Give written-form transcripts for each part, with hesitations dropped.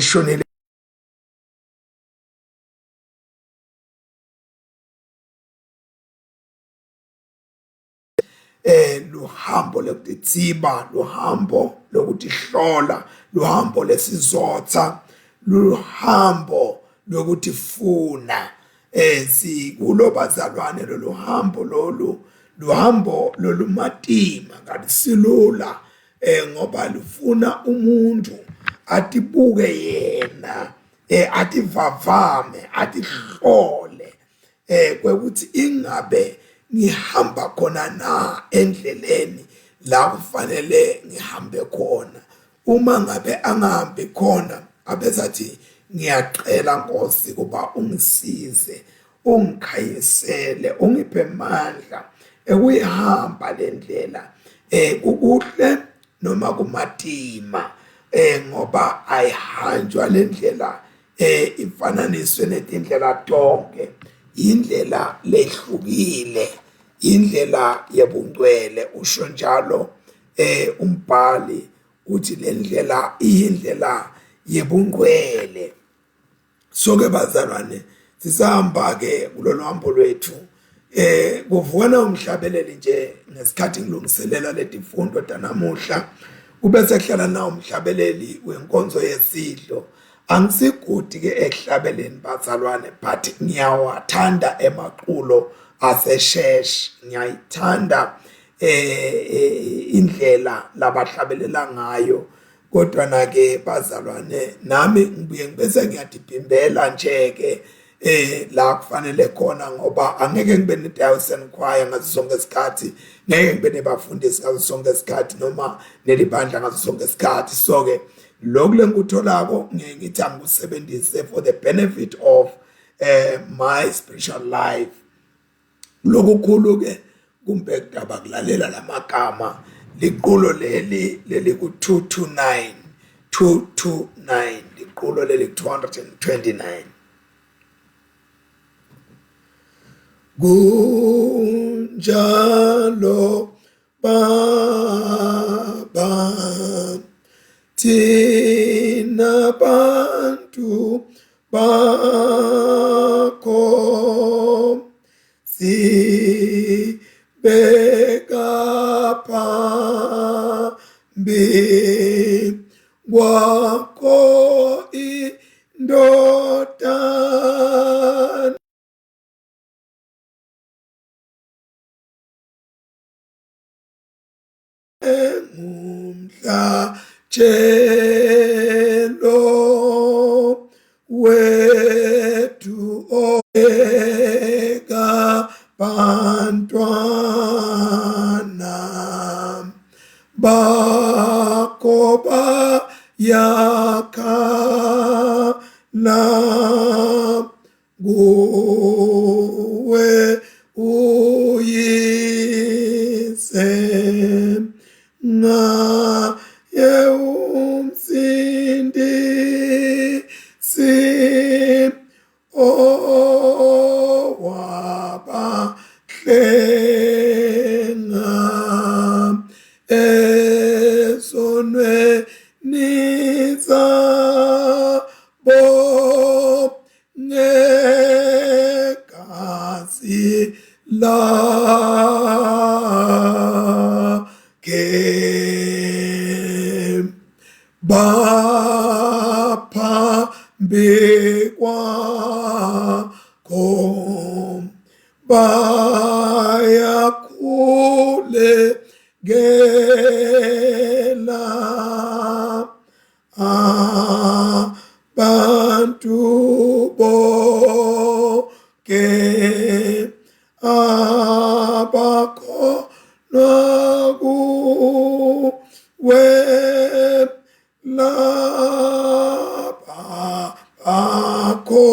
eshonele luhambo lokutsiba, luhambo lokuthi hlola, luhambo lesizotha, luhambo lokuthi funa. Sikulo bazalwane loluhambo luhambo lolumatima ngalisilula, ngoba lufuna umuntu atibuke yena, ativavame, atihlole, kwekuthi ingabe ngihamba khona na endleleni la kufanele ngihambe khona. Uma ngabe angahambi khona, abezathi ngiyacela Nkosi kuba ungisize, ungikhanyisele, ungiphe amandla ekuyihamba le ndlela, kukuhle noma kumatima, ngoba ayihanjwa le ndlela ifananiswe netindlela tonke, indlela lehlukile, indlela yebungcwele. Usho njalo umbhali uthi le ndlela iyindlela yebungcwele. So-ke bazalwane, sisahamba ke kulolu hambo lwethu, kuvukana umhlabeleli nje ngesikhathi ngilungiselela letifundo tanamuhla, kube sekuhlala na umhlabeleli wenkonzo yesidlo. Angisigudi ke ehlabeleni bazalwane, but ngiyawathanda emaqulo aseshesh, ngiyayithanda indlela labahlabelela ngayo. Kodwa na ke bazalwane, nami ngibuye ngibese ngiyadibhimbela nje ke la kufanele khona, ngoba angeke ngibe ne-thousand choir ngaso sonke isikhathi, ngeke ngibe nebafundisi ngaso sonke isikhathi, noma nelibandla ngaso sonke isikhathi. So-ke lokhu lengikutholako ngeke ngithi angikusebenzise for the benefit of my spiritual life. Lokukhulu ke kumbe kudaba kulalela lamagama liqulo leli ku-229 liqulo leli ku-229. Kunjalo Baba, thina bantu bakho sibeka phambi kwakho indodana engumhlatshelo wethu eka bantwana bakho bayakhala kuwe uyise, ngaye umsindisi owabahlenga esonweni zabo negazi lakhe. Baphambi kwakho bayakhulekela abantu bonke abakholwa kuwe laba bakhona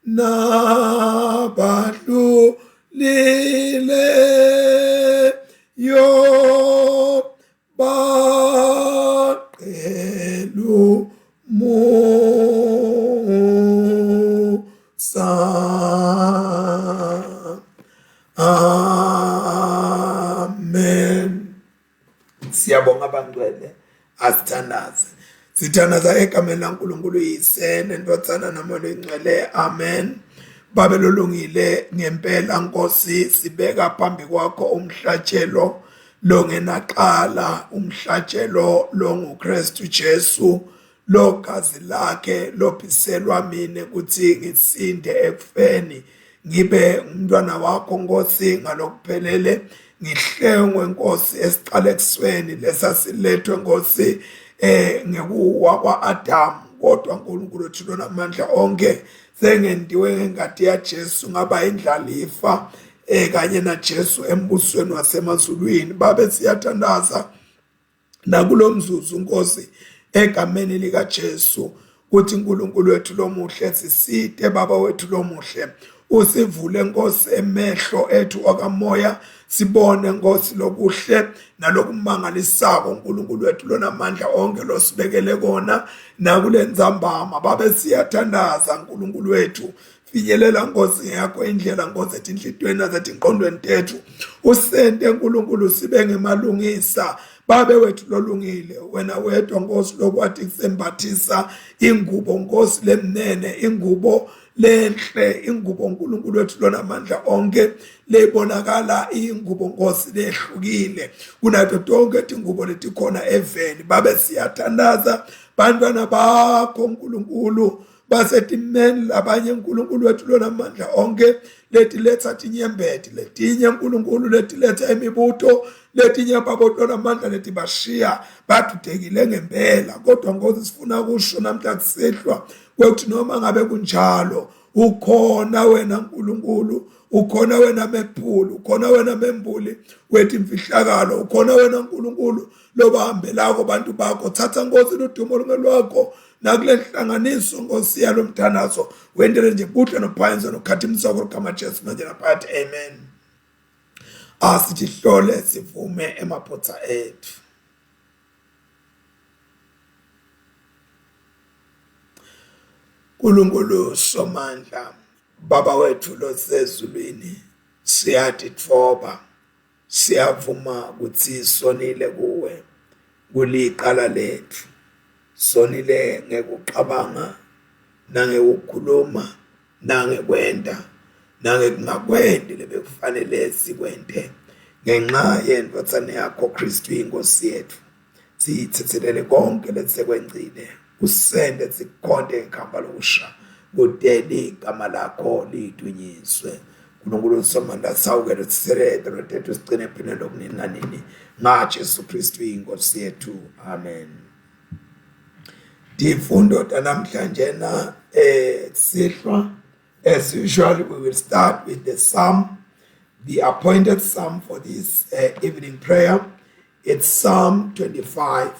nabadlulileyo baqelu musa. Amen. Siyabonga bangcwele, asithanda sithandaze. Sithandaza egameni laNkulunkulu yise nendodzana namoya oyingcwele. Amen. Babe lolungile ngempela Nkosi, sibeka phambi kwakho umhlatshelo lo ngenaqala, umhlatshelo lo nguKristu Jesu, lo gazi lakhe lophiselwa mina ukuthi ngisinde ekufeni, ngibe umntwana wakho Nkosi ngalokuphelele, ngihlengwe Nkosi esiqala ekusweni lesasilethwe Nkosi ngekuwa kwa-Adamu, kodwa uNkulunkulu wethu lonamandla onke sengendiwe ngengadi yaJesu ngaba indlalifa kanye naJesu embusweni wasemazulwini. Babe siyathandaza nakulo mzuzu Nkosi egameni likaJesu kuthi uNkulunkulu wethu lomuhle sisite baba wethu lomuhle, usivule Nkosi emehlo ethu akamoya sibone Nkosi lokuhle nalokumangalisako uNkulunkulu wethu lonamandla onke losibekele kona nakule nzambama. Babe siyathandaza uNkulunkulu wethu, finyelela Nkosi yakho indlela Nkosi ethi inhlitweni zethu ingqondweni tethu, usende uNkulunkulu sibe ngemalungisa. Babe wethu lolungile wena wedwa Nkosi lokwathi kusembathisa ingubo Nkosi lemnene, ingubo lenhle, ingubo uNkulunkulu wethu lonamandla onke lebonakala ingubo Nkosi lehlukile kunazo tonke ingubo letikhona eveni. Babe siyathandaza bantwana bakho uNkulunkulu basetimeni labanye uNkulunkulu wethu lonamandla onke letiletha tinyembeti, letinye uNkulunkulu letiletha imibutho, letinye babotwa namandla letibashiya badudekile ngempela. Kodwa Nkosi sifuna kusho namhla kusihlwa kwekuthi noma ngabe kunjalo ukhona wena uNkulunkulu, ukhona wena mephulu, ukhona wena membuli wethi imfihlakalo, ukhona wena uNkulunkulu lobahambelako bantu bakho. Thatha Nkosi ludumo lungelwakho nakule nhlanganiso Nkosi yalo mthandazo wendele nje buhle nophayenzo nokhathimisa kwegama Jesu manje naphakathi. Amen. Asithi hlole sivume emaphutsa ethu. uNkulunkulu somandla, baba wethu losezulwini, siyathi thoba, siyavuma ukuthi sonile kuwe kuliqala lethu, sonile ngekucabanga nangekukhuluma nangekwenda nangekungakwendi lebekufanele sikwente ngenxa yendodzana yakho Kristu inkosi yethu. Siyithethelele konke lesikwenzile, usende sikhonde ngekhamba lokusha kudeli igama lakho lidunyiswe. uNkulunkulu somandla sawukele siseredwe tethu sigcine phine lokunini nanini ngaJesu Kristu inkosi yethu. Amen. Difundo namhlanje na sihlwa. As usual, we will start with the psalm, the appointed psalm for this evening prayer. It's Psalm 25.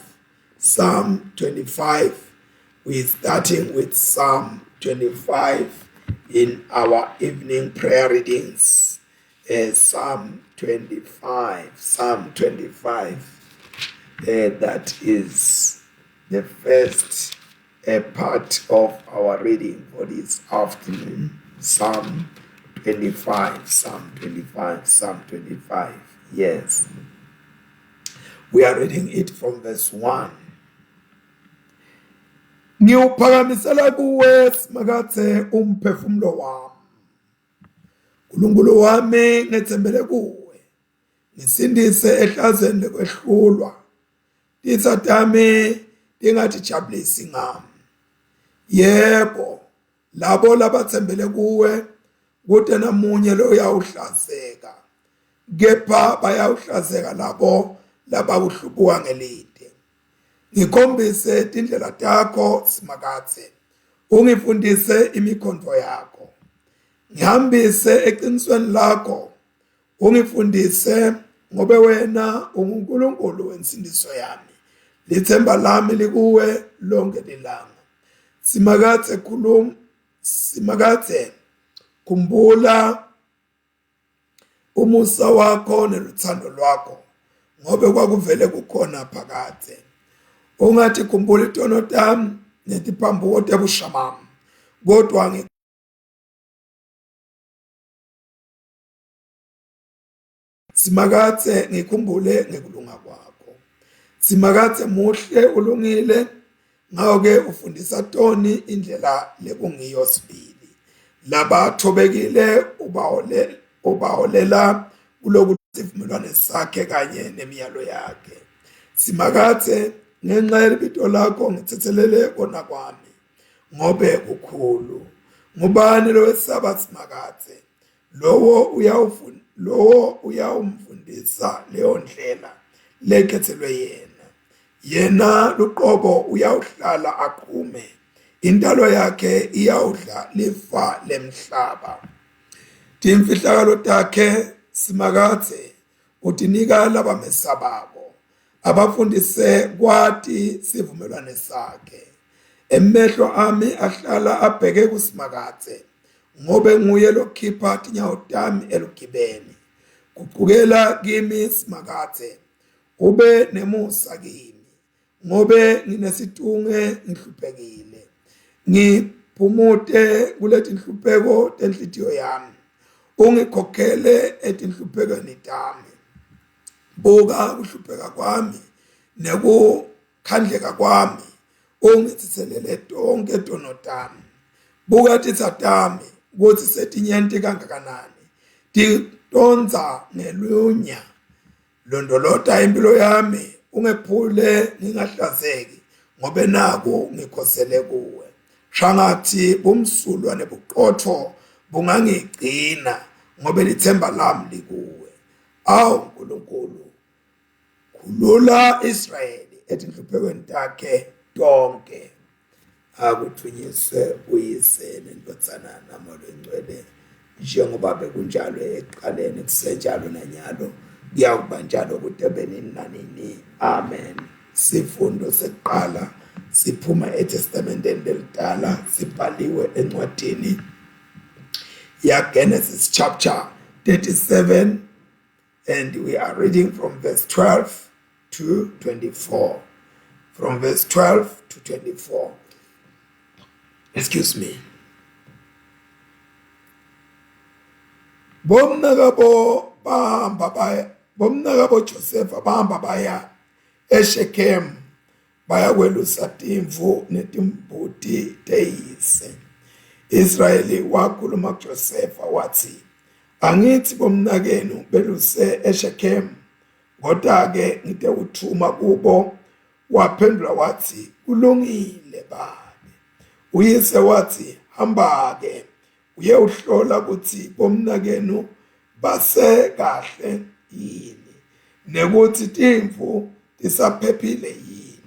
Psalm 25. We're starting with Psalm 25 in our evening prayer readings. Psalm 25. Psalm 25. That is the first part of our reading for this afternoon. Psalm 25. Psalm 25. Psalm 25. Yes. We are reading it from verse 1. Ngiuphakamisela kuwe simakathe umphefumulo wami. uNkulunkulu wami ngethembele kuwe. Ngisindise ehlazweni lekwehlulwa. Isatami lingatijabulisi ngami. Yebo, labo labathembele kuwe kude namunye lo uyawuhlazeka. Kepha bayawuhlazeka labo labakuhlubuka ngelide. Ngikhombise indlela takho simakathe, ungifundise imikhonto yakho. Ngihambise eqinisweni lakho, ungifundise ngobe wena uNkulunkulu wensindiso yami. Lithemba lami likuwe lonke lilanga. Simakathe khumbula umusa wakho neluthando lwakho ngobe kwakuvele kukhona phakade. Ungathi khumbula itono tami netiphambuko tebusha bami, kodwa simakathe ngikhumbule ngekulunga kwakho. Simakathe muhle ulungile, ngawo-ke ufundisa Toni indlela lekungiyo sibili. Laba thobekile ubaholela kuloku sivumelwane sakhe kanye nemiyalo yakhe. Simakathe ngenxa yelibito lakho ngithethelele kona kwami, ngobe kukhulu. Ngubani lo wesaba simakathe? Lowo uyawumfundisa leyo ndlela lekhethelwe yena. Yena luqobo uyawuhlala aqume, intalo yakhe iyawudla lifa lemhlaba. Timfihlakalo takhe simakathe utinika laba mesabako, abafundise kwati sivumelwane sakhe. Emehlo ami ahlala abheke kusimakathe, ngobe nguye lokhipha tinyawo tami elugibeni. Kuqukela kimi simakathe, ube nemusa kimi, ngobe nginesitunge ngihluphekile. Ngiphumute kuleti nhlupheko tenhlitiyo yami, ungikhokhele etinhluphekweni tami. Buka kuhlupheka kwami nekukhandleka kwami, ungithethelele tonke tono tami. Buka titsa tami ukuthi setinyenti kangakanani, tidonza ngelunya. Londolota impilo yami, ungephule ngingahlazeki, ngobe naku ngikhosele kuwe. Shangathi bumsulwa nebuqotho bungangigcina, ngobe lithemba lami likuwe. Awu Nkulunkulu, khulula Israyeli etinhluphekweni takhe tonke. Akuthunyiswe uyise nendodzana namalo engcwele, njengoba bekunjalo ekuqaleni, kusenjalo nanyalo, kuyakuba njalo kude benini nanini. Amen. Sifundo sekuqala siphuma eTestamenteni elidala, sibhaliwe encwadini Genesis chapter 37, and we are reading from verse 12 to 24. From verse 12 to 24. Excuse me. Bomnakabo Joseph bahamba baya eShekhem, baya kwelusa timvu netimbuti teyise. Israyeli wakhuluma kuJoseph wathi, angithi bomnakenu beluse eShekhem, kodwa-ke ngite uthuma kubo. Waphendula wathi, kulungile babe. Uyise wathi, hamba-ke uye uhlola ukuthi bomnakenu base kahle yini, nekuthi timvu tisaphephile yini,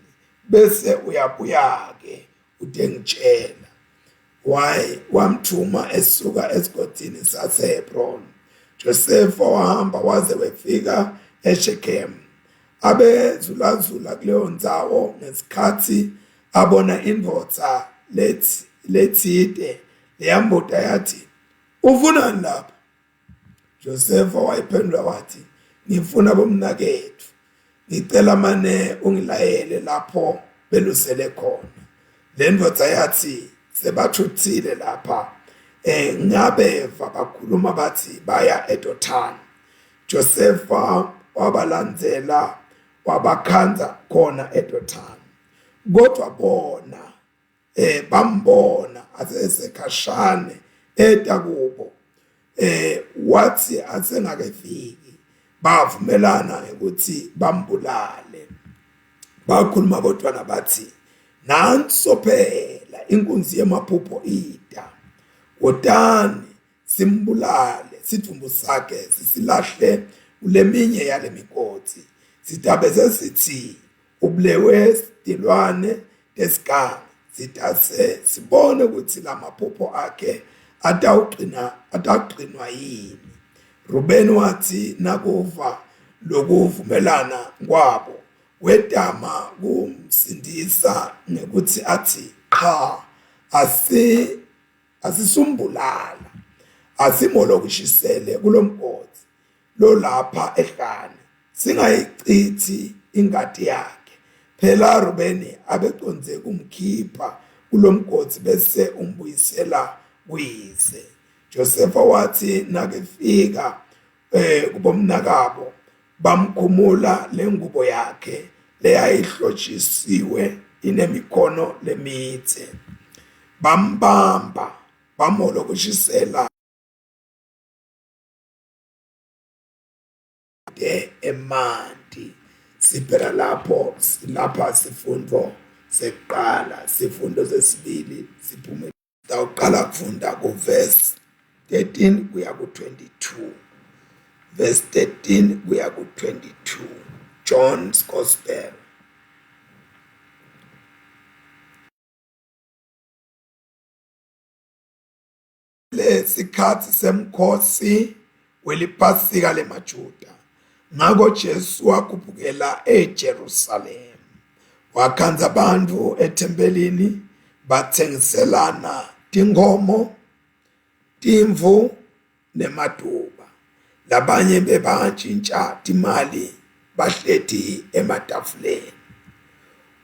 bese uyabuya-ke utengitshela. Wamthuma esuka esigodini saseHebron. Joseph wahamba waze wefika eShekhem. Abezulazula kuleyo ndzawo ngesikhathi abona indvodza lethide, leyambuta yathi, ufunani lapha? Joseph wayiphendula wathi, ngifuna bomnakethu, ngicela mane ungilayele lapho belusele khona. Le ndvodza yathi, sebathuthile lapha, ngabeva bakhuluma bathi baya eDothani. Joseph wabalandzela wabakhanza khona eDothani. Kodwa bona bambona asesekhashane etakubo, wathi asengakefiki, bavumelana ukuthi bambulale. Bakhuluma bodwana bathi, nanso phela inkunzi yemaphupho ida, wotani simbulale, sidumbu sakhe sisilahle kuleminye yale mikotsi. Sitabeze sithi ublewe sidilwane tesikanga, sitase sibone ukuthi la maphupho akhe ataqinwa yini. Rubeni wathi nakuva lokuvumelana kwabo, wedama kumsindisa ngekuthi athi, cha, asisumbulala, asimolokushisele kulomkhosi lo lapha ehlane, singayichithi ingadi yakhe. Phela Rubeni abeconze kumkhipha kulomkhosi bese umbuyisela kuyise. Joseph wathi nakefika kubomnakabo, bamkhumula lengubo yakhe leyayihlotshisiwe inemikhono lemitse. Bambamba bamolokushisela emanti. Siphela lapha sifundo seqala, sifundo sesibili siphume dawuqala kufunda kuverse 13 kuya ku22. Verse 13 kuya ku22. John's Gospel. Lesikhathi semkhosi weliphasika lemaJuda, ngako Jesu wakhuphukela eJerusalem, wakhanza abantu ethempelini bathengiselana tinkomo, timvu nemaduba. Labanye bebantshintsha timali bahlethi ematafuleni.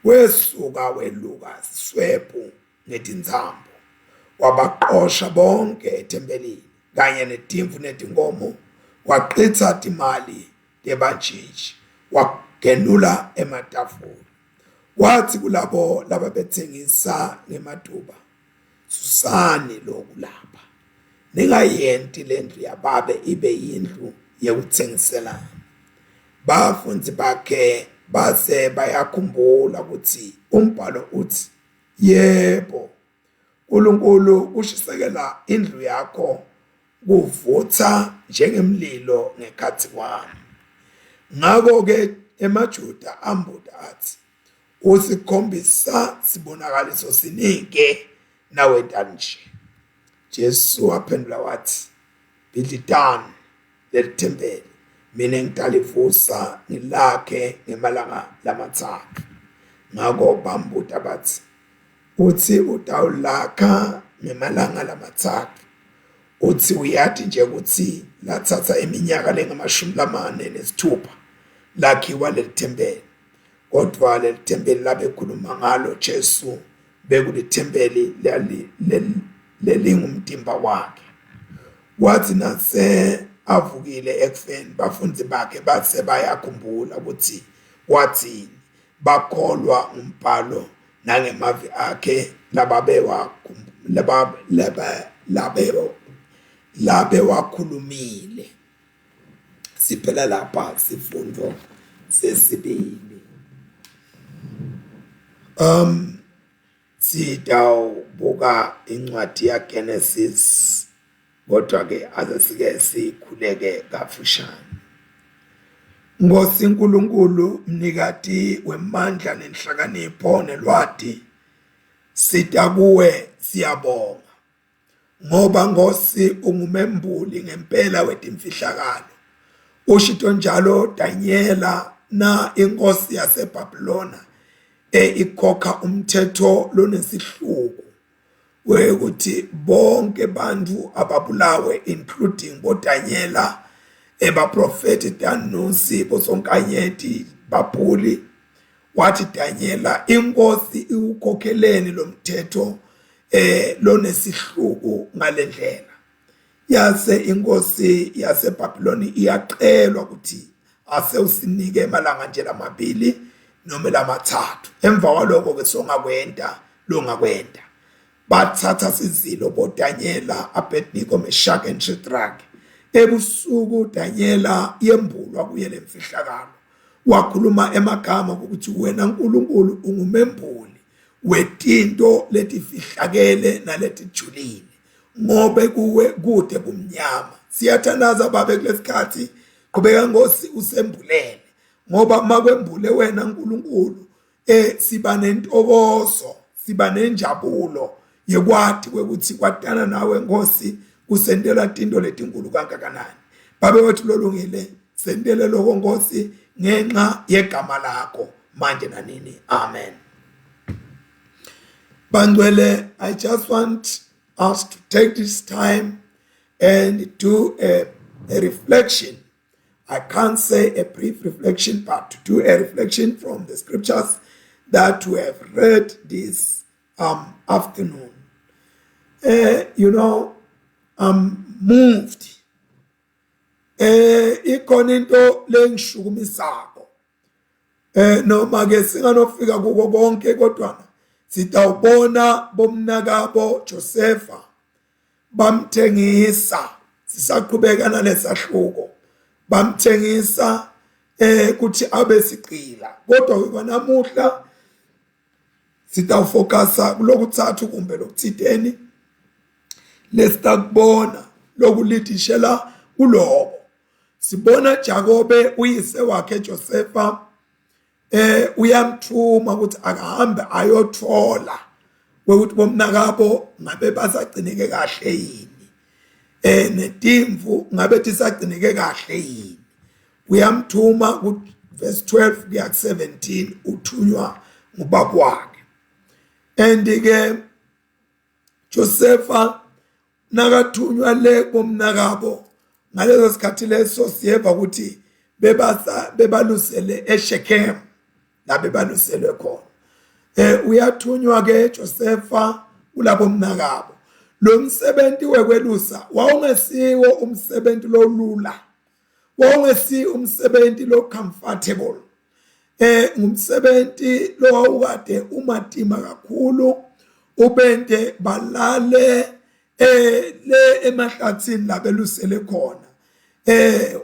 Wesuka weluka iswebhu ngetinzambo, wabaqosha bonke ethempelini kanye netimvu netinkomo, waqitsa timali tebantshintshi, wagenula ematafula. Wathi kulabo lababethengisa ngemaduba, susani lokhu lapha, ningayenti lendlu yababe ibe yindlu yekuthengiselana. Bafundzi bakhe base bayakhumbula ukuthi umbhalo uthi, yebo, uNkulunkulu ushisekela indlu yakho kuvutha njengemlilo ngekhathi kwami. Ngakho-ke emaJuda ambuza athi, usikhombisa sibonakaliso sinike nawe nje? Jesu waphendula wathi, bhidlitani leli thempeli, mina ngitalivusa ngilakhe ngemalanga lamathathu. Ngakho bambuza bathi, uthi utawulakha ngemalanga lamathathu? Uthi uyathi nje ukuthi lathatha iminyaka lengama-46 lakhiwa leli thempeli. Kodwa leli thempeli labekhuluma ngalo Jesu bekulithempeli lelingumtimba wakhe. Wathi nase avukile ekufeni, bafundzi bakhe base bayakhumbula ukuthi wathini, bakholwa umbhalo nangemavi akhe labewakhulumile. Siphela lapha sifundo sesibili. Sitawubuka incwadi yaGenesis, kodwa ke asesike sikhuleke kafushane. Nkosi uNkulunkulu, mnikati wemandla nenhlakanipho nelwati, sita kuwe siyabonga, ngoba Nkosi ungumembuli ngempela wetimfihlakalo. Ushito njalo Daniela na inkosi yaseBhabhilona ikhokha umthetho lonesihluku wekuthi bonke bantu ababulawe, including boDaniela, ebaprofeti Danusi, bosonkanyeti, babhuli. Wathi Daniela, inkosi iwukhokheleni lo mthetho lonesihluku ngalendlela. Yase inkosi yaseBhabhiloni iyacelwa ukuthi ase usinike malanga nje lamabili noma lamathathu. Emva kwalokho ke songakwenda longakwenda. Bathatha sizilo boDaniela, Abednego, Meshach and Shadrach. Ebusuku Daniela yembulwa kuye lemfihlakalo. Wakhuluma emagama ukuthi wena Nkulunkulu ungumembuli wetinto letifihlakele naletijulile, ngobe kuwe kude kumnyama. Siyathandaza babe kulesikhathi, qhubeka Nkosi usembulele, ngoba makwembule wena Nkulunkulu siba nentokozo, siba nenjabulo yekwati kwekuthi kwatana nawe Nkosi kusendela tinto letinkulu kangakanani. Babe wethu lolungile, sendele lokho Nkosi ngenxa yegama lakho manje nanini. Amen. Bandwele, I just want us to take this time and do a reflection. I can't say a brief reflection, but to do a reflection from the scriptures that we have read this afternoon. I'm moved. Ikhona into lengishukumisako noma ke singanofika kuko konke kodwa sitawubona bomnakabo Josefa bamthengisa sisaqhubeka nalesahluko bamthengisa kuthi abe siqila kodwa kwanamuhla sitawufocusa kulokuthathu kumbe lokuthideni lesitakubona lokulithishela kuloko sibona Jakobe uyise wakhe Josefa uyamthuma ukuthi akahambe ayothola ukuthi bomnakabo ngabe basagcineke kahle yini netimvu ngabe tisagcineke kahle yini uyamthuma ku verse 12 kuya 17 uthunywa ngubaba wakhe ke Josefa nakathunywa le bomnakabo ngaleso sikhathi leso siyeva ukuthi bebalusele eShekhem la bebaluselwe khona uyathunywa ke Josefa kulabo mnakabo lo msebenzi wekwelusa wawungesiwo umsebenzi lolula wawungesi umsebenzi lo comfortable ngumsebenzi lo wawukade umatima kakhulu ubende balale le emahlathini la belusele khona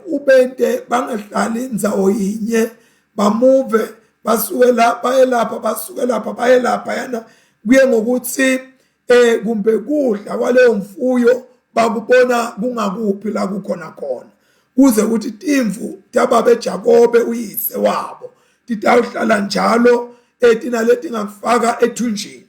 ubende bangahlali indzawo yinye bamuve basuke lapha elapha basuke lapha bayelapha yana kuye ngokuthi kumbe kudla kwaleyo mfuyo bakubona kungakuphi la kukhona khona kuze ukuthi timvu tababe Jakobe uyise wabo titawuhlala njalo tina leti ngakufaka ethunjini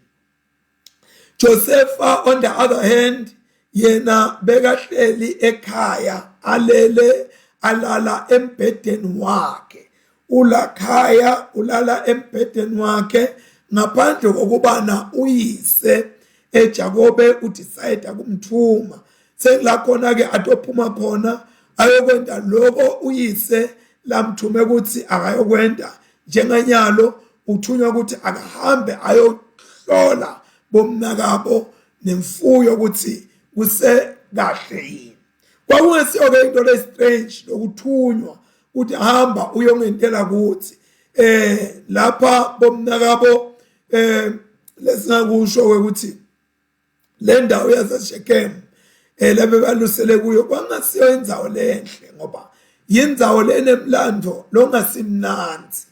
Josefa on the other hand yena bekahleli ekhaya alele alala embhedeni wakhe ulakhaya ulala embhedeni wakhe ngaphandle kokubana uyise eJakobe udecide ukumthuma senglakhona ke atophuma khona ayokwenda lokho uyise lamthume ukuthi akayokwenda njenganyalo uthunywa ukuthi akahambe ayohlola bomnakabo nemfuyo ukuthi kuse kahle yini kwakungesiyo ke into le strange lokuthunywa ukuthi hamba uyongentela kuthi lapha bomnakabo lesingakusho ukuthi le ndawo yaseShekhem lebe balusele kuyo kwangasiyo indzawo lenhle ngoba yindzawo lenemlando longasimnanzi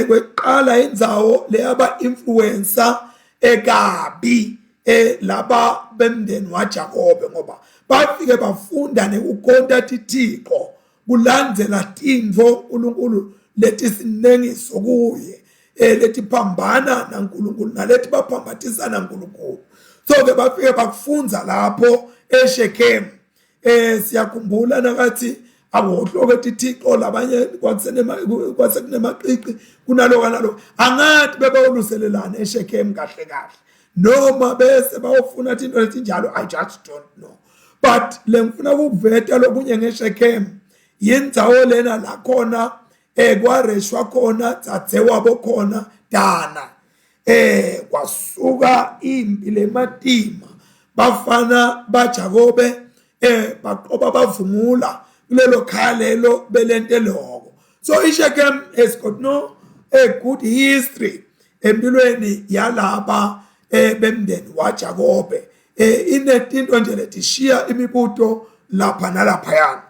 kweqala indzawo leyaba influencer ekabi laba bemndeni waJakobe ngoba bafike bafunda nekukonta tithixo kulandzela tintfo uNkulunkulu leti sinengiso kuye letiphambana naNkulunkulu naleti baphambatisana naNkulunkulu so ke bafike bakufundza lapho eShekhem siyakhumbula nakathi abohloke tithixo labanye kwasekunemaqiqi kunaloka nalo angathi bebawuluselelana eShekhem kahle kahle noma bese bawufuna into letinjalo I just don't know but lengifuna ukuveta lokunye ngeShekhem yindzawo lena la khona kwareshwa khona dzadzewabo khona Dana kwasuka impi lematima bafana baJakobe baqoba bavumula kulelo khaya lelo belenteloko so iShekhem has got no a good history empilweni yalaba bemndeni waJakobe inetinto nje letishiya imibuto lapha nalapha yana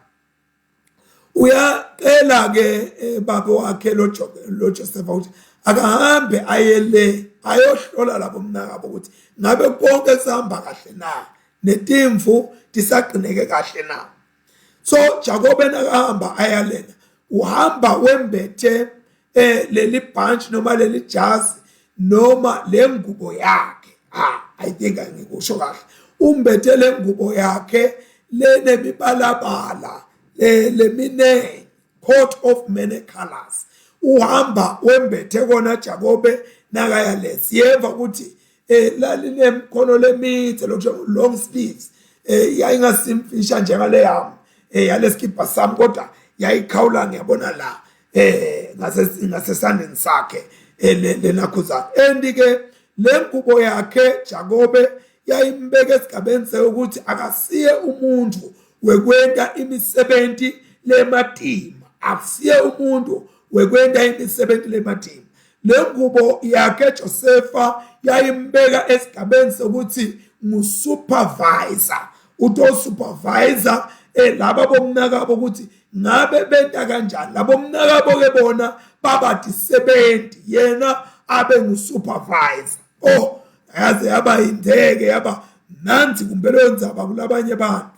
uyacela ke baba wakhe lo Josefa ukuthi akahambe ayele ayohlola labo mnakabo ukuthi ngabe konke sihamba kahle na netimvu tisaqineke kahle na so Jakobe nakahamba ayalela uhamba wembethe leli bunch noma leli jazi noma lengubo yakhe I think angikusho kahle umbethe lengubo yakhe lenemibalabala lemine coat of many colors uhamba wembethe kona Jakobe nakayale siyeva ukuthi lalinemkhono lemithe lokusho long sleeves yayingasimfisha njengale yami yaleskipa sami kodwa yayikhawula ngiyabona la ngasesandeni sakhe lenakhuzana endike lengubo yakhe Jakobe yayimbeke esigabeni ukuthi akasiye umuntu wekwenta imisebenzi lematima akusiye umuntu wekwenda imisebenzi lemadini. Le ngubo yakhe Josefa yayimbeka esigabeni sokuthi ngusupervisor. Uto supervisor laba bomnakabo ukuthi ngabe benta kanjani. Labo mnakabo ke bona babathi sebenti, yena abe ngusupervisor. Oh, yaze yaba indeke yaba nansi kumbe leyo ndzaba kulabanye abantu.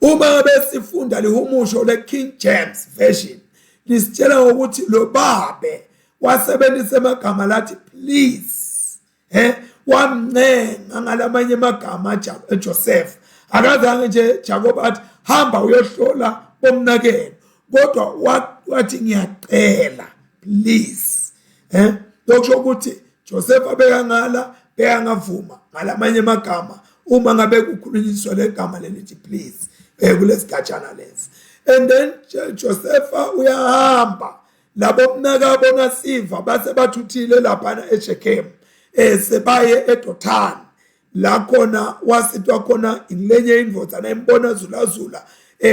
Uma ngabe sifunda lihumusho le King James version lisitshela ukuthi lo babe wasebenzisa amagama lathi please, wamncenga ngalamanye amagama Joseph. Akazange nje Jacob athi hamba uyohlola bomnakelo, kodwa wathi ngiyacela please. Lokho ukuthi Joseph abeka ngala beyangavuma ngalamanye amagama uma ngabe kukhulunyiswa legama lelithi please kulesigatshana lesi. And then Joseph uyahamba labo mnakabo ngasiva base bathuthile lapha eShekhem sebaye eDothan. La khona wasithwa khona inlenye indvodana embona zulazula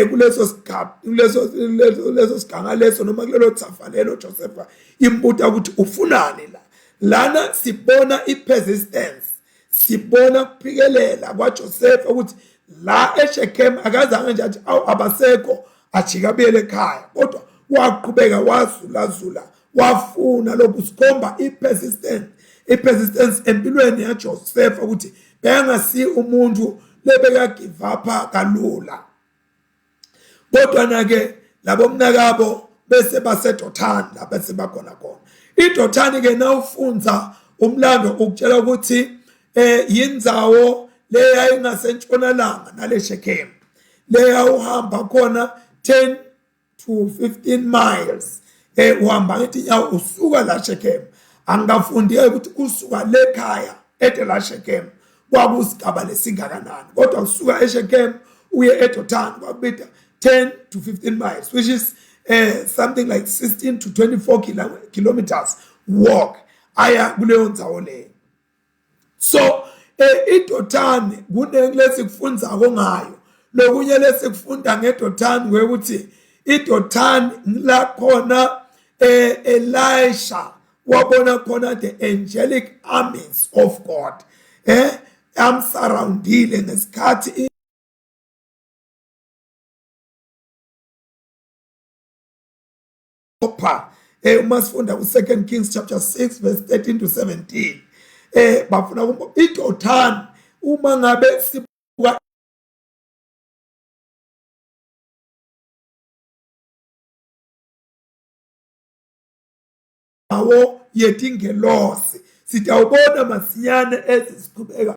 kuleso sigaba leso siganga leso noma kulelo tsafa lelo Joseph imbuta ukuthi ufunani la. Lana sibona ipersistence, sibona kuphikelela kwaJoseph ukuthi la eShekhem akazange nje athi abasekho ajika buyele ekhaya, kodwa waqhubeka wazulazula wafuna lokhu. Sikhomba ipersistence empilweni yaJoseph ukuthi bengasi umuntu lebeka give up kalula. Kodwa nake labo mnakabo bese baseDothan la bese bakhona khona. iDothan ke nawufunza umlando ukutshela ukuthi yindzawo leya ingasentshonalanga nale Shekhem. Leya uhamba khona 10 to 15 miles. Uhamba ngithi yawo usuka la Shekhem. Angafundike ukuthi usuka lekhaya la Shekhem kwakusigaba lesingakanani, kodwa usuka eShekhem uye eDothan kwabita 10 to 15 miles, which is something like 16 to 24 kilometers walk aya kuleyo ndzawo leyo. So iDothan kunelesi kufundzako ngayo. Lokunye lesikufunda ngeDothan ukuthi iDothan la khona Elisha wabona khona the angelic armies of God amsurroundile ngesikhathi uma sifunda ku2 Kings chapter 6 verse 13 to 17 bafuna iDothan uma ngabe sibuka awo yetingelosi sitawubona masinyane ezisiqhubeka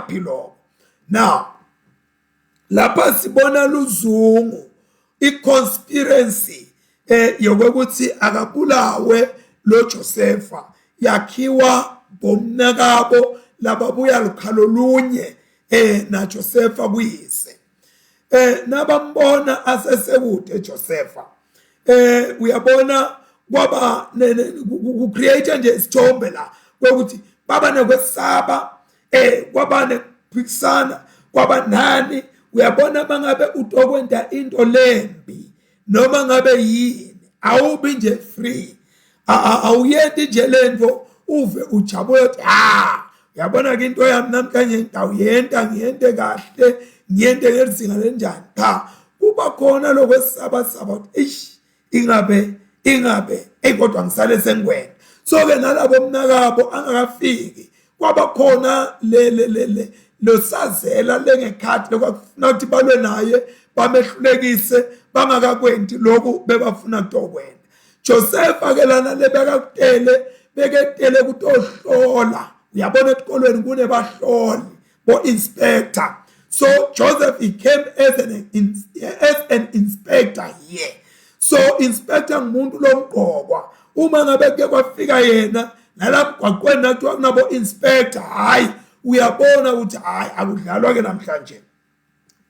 philo. Now lapha sibona luzungu iconspiracy yokuthi akabulawe lo Josepha yakhiwa bomnakabo lababuya lukhalo lunye na Josepha kuyise. Nabambona asesekude Josepha uyabona kwaba create nje isithombe la ukuthi baba nekwesaba kwaba nephikisana kwaba nani. Uyabona mangabe utokwenda into lembi noma ngabe yini awubi nje free, awuyendi nje lento uve ujabule uthi uyabona ke into yami namhlanje ngiyenta ngiyente kahle ngiyente ngelizinga lenjani. Cha, kuba khona lokwesaba ukuthi ingabe kodwa ngisale sengwena. So ke nalabo mnakabo angakafiki kwaba khona lo sazela lengekhathi lokufuna ukuthi balwe naye bamehlulekise bangakakwendi lokhu bebafuna kutokwena. Joseph akelana lebekakutele beketele kutohlola. Uyabona esikolweni kunebahloli bo-inspector. So Joseph, he came as an inspector here. So inspector ngumuntu lomqokwa. Uma ngabe ke kwafika yena nalapho kwakwena kuthiwa kunabo inspector, hayi uyabona ukuthi hayi akudlalwa ke namhlanje.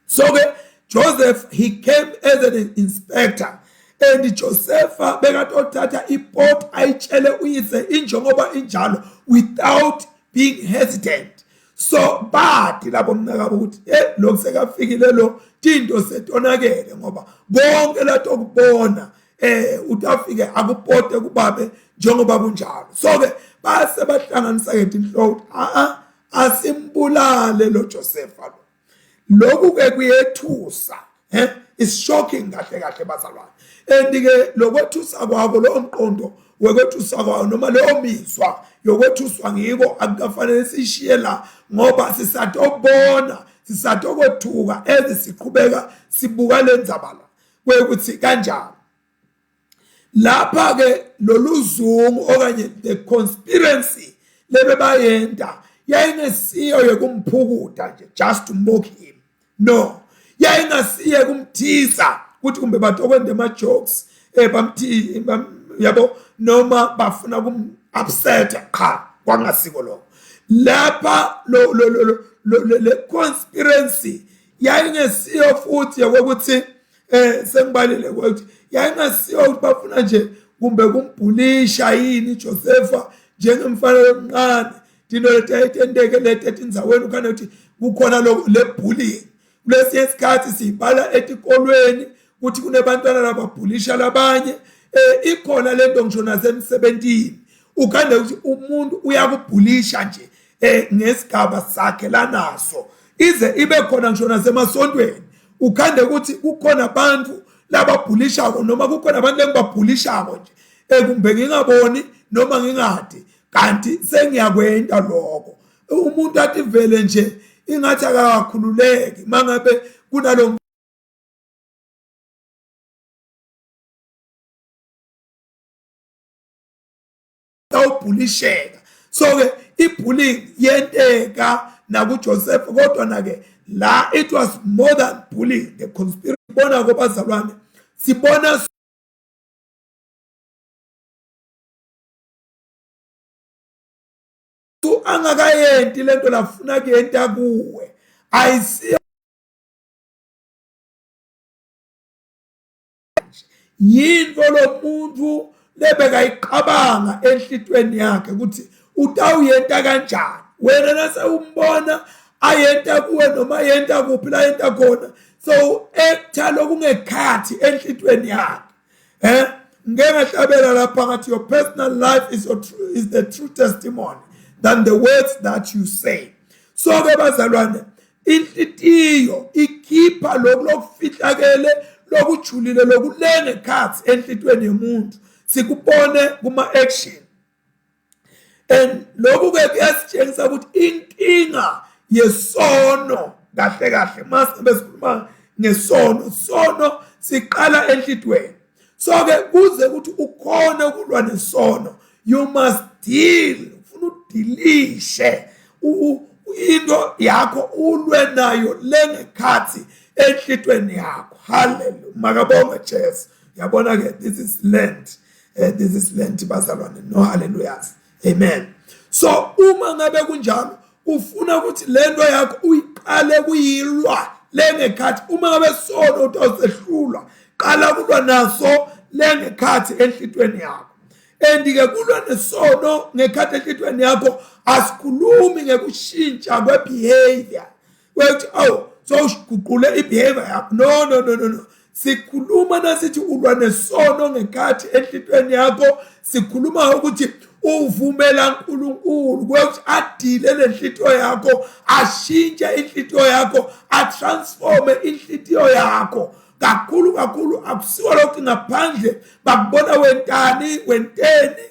So ke Joseph, he came as an inspector, and Joseph bekatothatha iport ayitshele uyise injongoba injalo without being hesitant. so bathi labo mnakabo ukuthi lokhu sekafikile lo into setonakele ngoba bonke lathi okubona utafike akupote kubabe njengoba kunjalo. So ke base bahlanganisa ke inhloko asimbulale lo Josepha lokhu ke kuyethusa is shocking kahle kahle bazalwane. And ke lokwethusa kwako lo umqondo wekwethusa kwawo noma lo mizwa yokwethuswa ngiko akufanele sishiye la ngoba sisatobona sisatokothuka ezisiqhubeka sibuka lenzabala kwekuthi kanjalo lapha ke loluzungu okanye the conspiracy lebe bayenda yayingesiyo yokumphukuta nje just to mock him, no, yayingasiye kumthisa ukuthi kumbe batokwende ama jokes bamthi yabo noma bafuna upset cha kwangasiko lo lapha le conspiracy yayingesiyo futhi yokuthi sengibalile ukuthi yayingasiyo ukuthi bafuna nje kumbe kumbhulisha yini Josepha njengemfana omncane dino letayitendeke letetindzaweni ukana ukuthi kukhona le bullying. Kulesinye isikhathi sibhala etikolweni ukuthi kunebantwana lababhulisha labanye ikhona lento ngisho nasemsebentini ukande ukuthi umuntu uyakubhulisha nje ngesigaba sakhe lanaso ize ibe khona ngisho nasemasontweni ukhande ukuthi kukhona abantu lababhulishako noma kukhona abantu lengibabhulishako nje kumbe ngingaboni noma ngingadi kanti sengiyakwenda lokho umuntu athi vele nje ingathi akakhululeki mangabe kunalo tawubhulisheka. So ke ibullying yenteka nakuJoseph kodwa nake la it was more than bullying. The conspiracy bona ko bazalwane sibona angakayenti lento lafuna kuyenta kuwe ayisiyo yinto lomuntu lebeka iqabanga enhlitweni yakhe ukuthi utawuyenta kanjani wena nase umbona ayenta kuwe noma ayenta kuphi la yenta khona so ekuthalo kungekhathi enhlitweni yakhe ngengahlabela lapha ngathi your personal life is the true testimony than the words that you say. So ke bazalwane inhlitiyo ikhipha lokufihlakele lokujulile lokulenge khathi enhlitweni yomuntu sikubone kuma action and lokhu ke kuyasitshengisa ukuthi inkinga yesono kahle kahle mase besikhuluma ngesono siqala enhlitweni. So ke kuze ukuthi ukhona ukulwa nesono you must deal dilishe into yakho ulwe nayo lengekhathi enhlitweni yakho. Hallelujah, makabonga Jesu. Yabona ke this is Lent bazalwane, no hallelujah, amen. So uma ngabe kunjalo ufuna ukuthi lento yakho uyiqale kuyilwa lengekhathi uma ngabe sono utawusehlulwa qala kulwa naso lengekhathi enhlitweni yakho. Endike kulwa nesono ngekhathi enhlitweni yakho asikhulumi ngekushintsha kwebehavior wethi so uguqule ibehavior yakho no sikhuluma nasithi ulwa nesono ngekhathi enhlitweni yakho sikhuluma ukuthi uvumela uNkulunkulu ukuthi adile lenhlitiyo yakho ashintshe inhlitiyo yakho atransforme inhlitiyo yakho kakhulu akusiwa lokho ngaphandle bakubona wenteni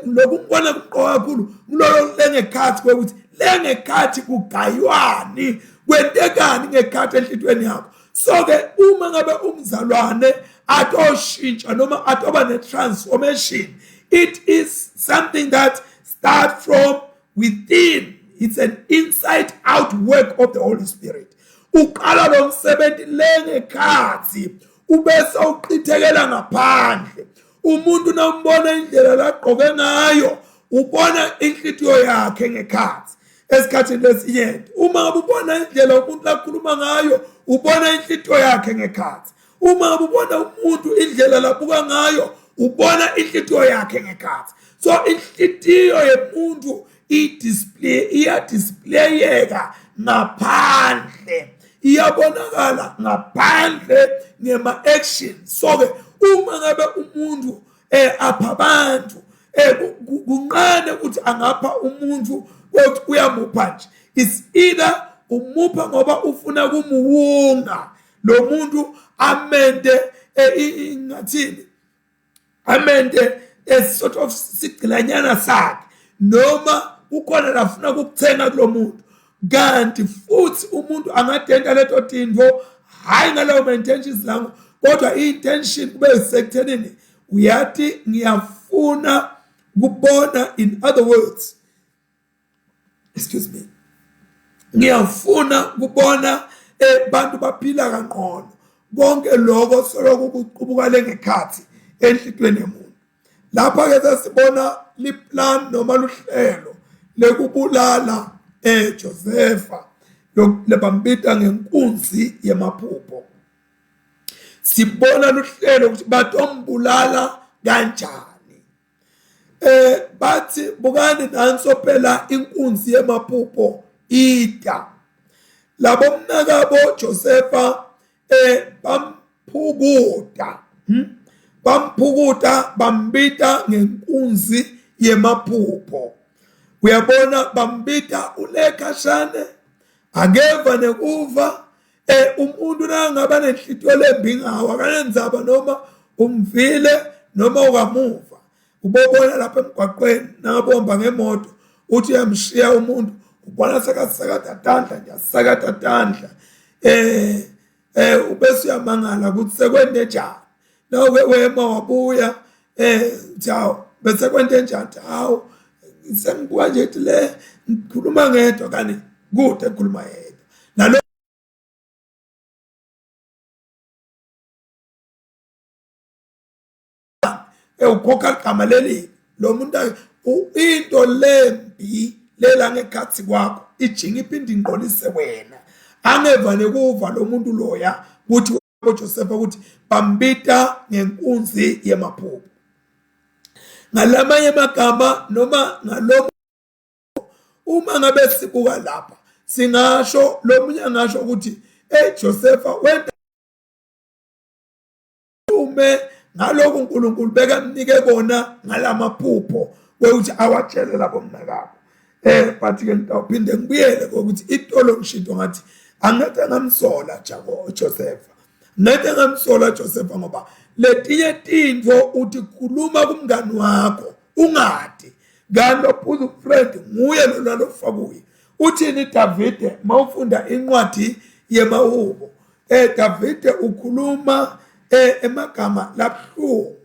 lokubona kuqoka kakhulu kulolo lengekhathi ukuthi lengekhathi kugaywane kwentekani ngekhathi enhlitweni yakho. So ke uma ngabe umzalwane atoshintsha noma atoba ne-transformation it is something that starts from within. It's an inside out work of the Holy Spirit. Uqala lo msebenzi lengekhathi ubese uqithekela ngaphandle umuntu nombona indlela laqoke ngayo ubona inhlitiyo yakhe ngekhathi esikhathini lesinyenti uma ngabe ubona indlela umuntu lakhuluma ngayo ubona inhlitiyo yakhe ngekhathi uma ngabe ubona umuntu indlela labuka ngayo ubona inhlitiyo yakhe ngekhathi. So inhlitiyo yomuntu iyadisplayeka ngaphandle, iyabonakala ngaphandle ngema-action. So-ke uma ngabe umuntu apha abantu kunqane ukuthi angapha umuntu ukuthi uyamupha nje. It's either umupha ngoba ufuna kumuwunga lo muntu amende ngathini, amende sort of sigcilanyana sakhe, noma ukhona lafuna ukuthenga kulo muntu. Kanti futhi umuntu angadenda leto tintfo hayi ngalawo intentions langu, kodwa intention kube sekuthenini uyathi ngiyafuna kubona, in other words, excuse me, ngiyafuna kubona bantu baphila kangcono. Konke lokho soloko kuqubuka lengekhathi enhlitweni yomuntu. Lapha ke sasibona liplan noma luhlelo lekubulala Josepha lebambita ngenkunzi yemaphupho. Sibona luhlelo ukuthi batombulala kanjani. Bathi bukani nanso phela inkunzi yemaphupho ida. Labo mnakabo Josepha bamphukuta bambita ngenkunzi yemaphupho. Uyabona bambita ulekhashane akeva nekuva umuntu nangaba nenhlitiyo lembi ngawo akanenzaba noma umvile noma ukamuva. Ubobona lapha emgwaqweni nabomba ngemoto uthi uyamshiya umuntu ubona sakatandla nje sakatandla ubese uyamangala ukuthi sekwende njani. Nawe wema wabuya jaw bese kwende njani. Hawu sengibuka nje ethi le ngikhuluma ngedwa kani kude ekhuluma yedwa nalo ukhokha igama leli lo muntu into lembi lela ngekhathi kwakho ijinga iphinde ingqolise wena. Angeva nekuva lo muntu loya ukuthi uJosepha ukuthi bambita ngenkunzi yemaphupho. Ngalamanye amagama noma ngalo uma ngabe sibuka lapha singasho lo munye angasho ukuthi Josepha wenda ume ngaloko uNkulunkulu bekamnike bona ngalamaphupho ukuthi awatshele labo mnakabo. But ke ngitawuphinde ngibuyele ukuthi itolo ngishinto ngathi angeke ngamsola Josepha. Ngeke ngamsola Josepha ngoba letinye tintfo uthi khuluma kumngani wakho ungadi. Ngalo phuzu friend nguye lo lofakuye. Uthini Davide mawufunda incwadi yemahubo. Davide ukhuluma emagama laphu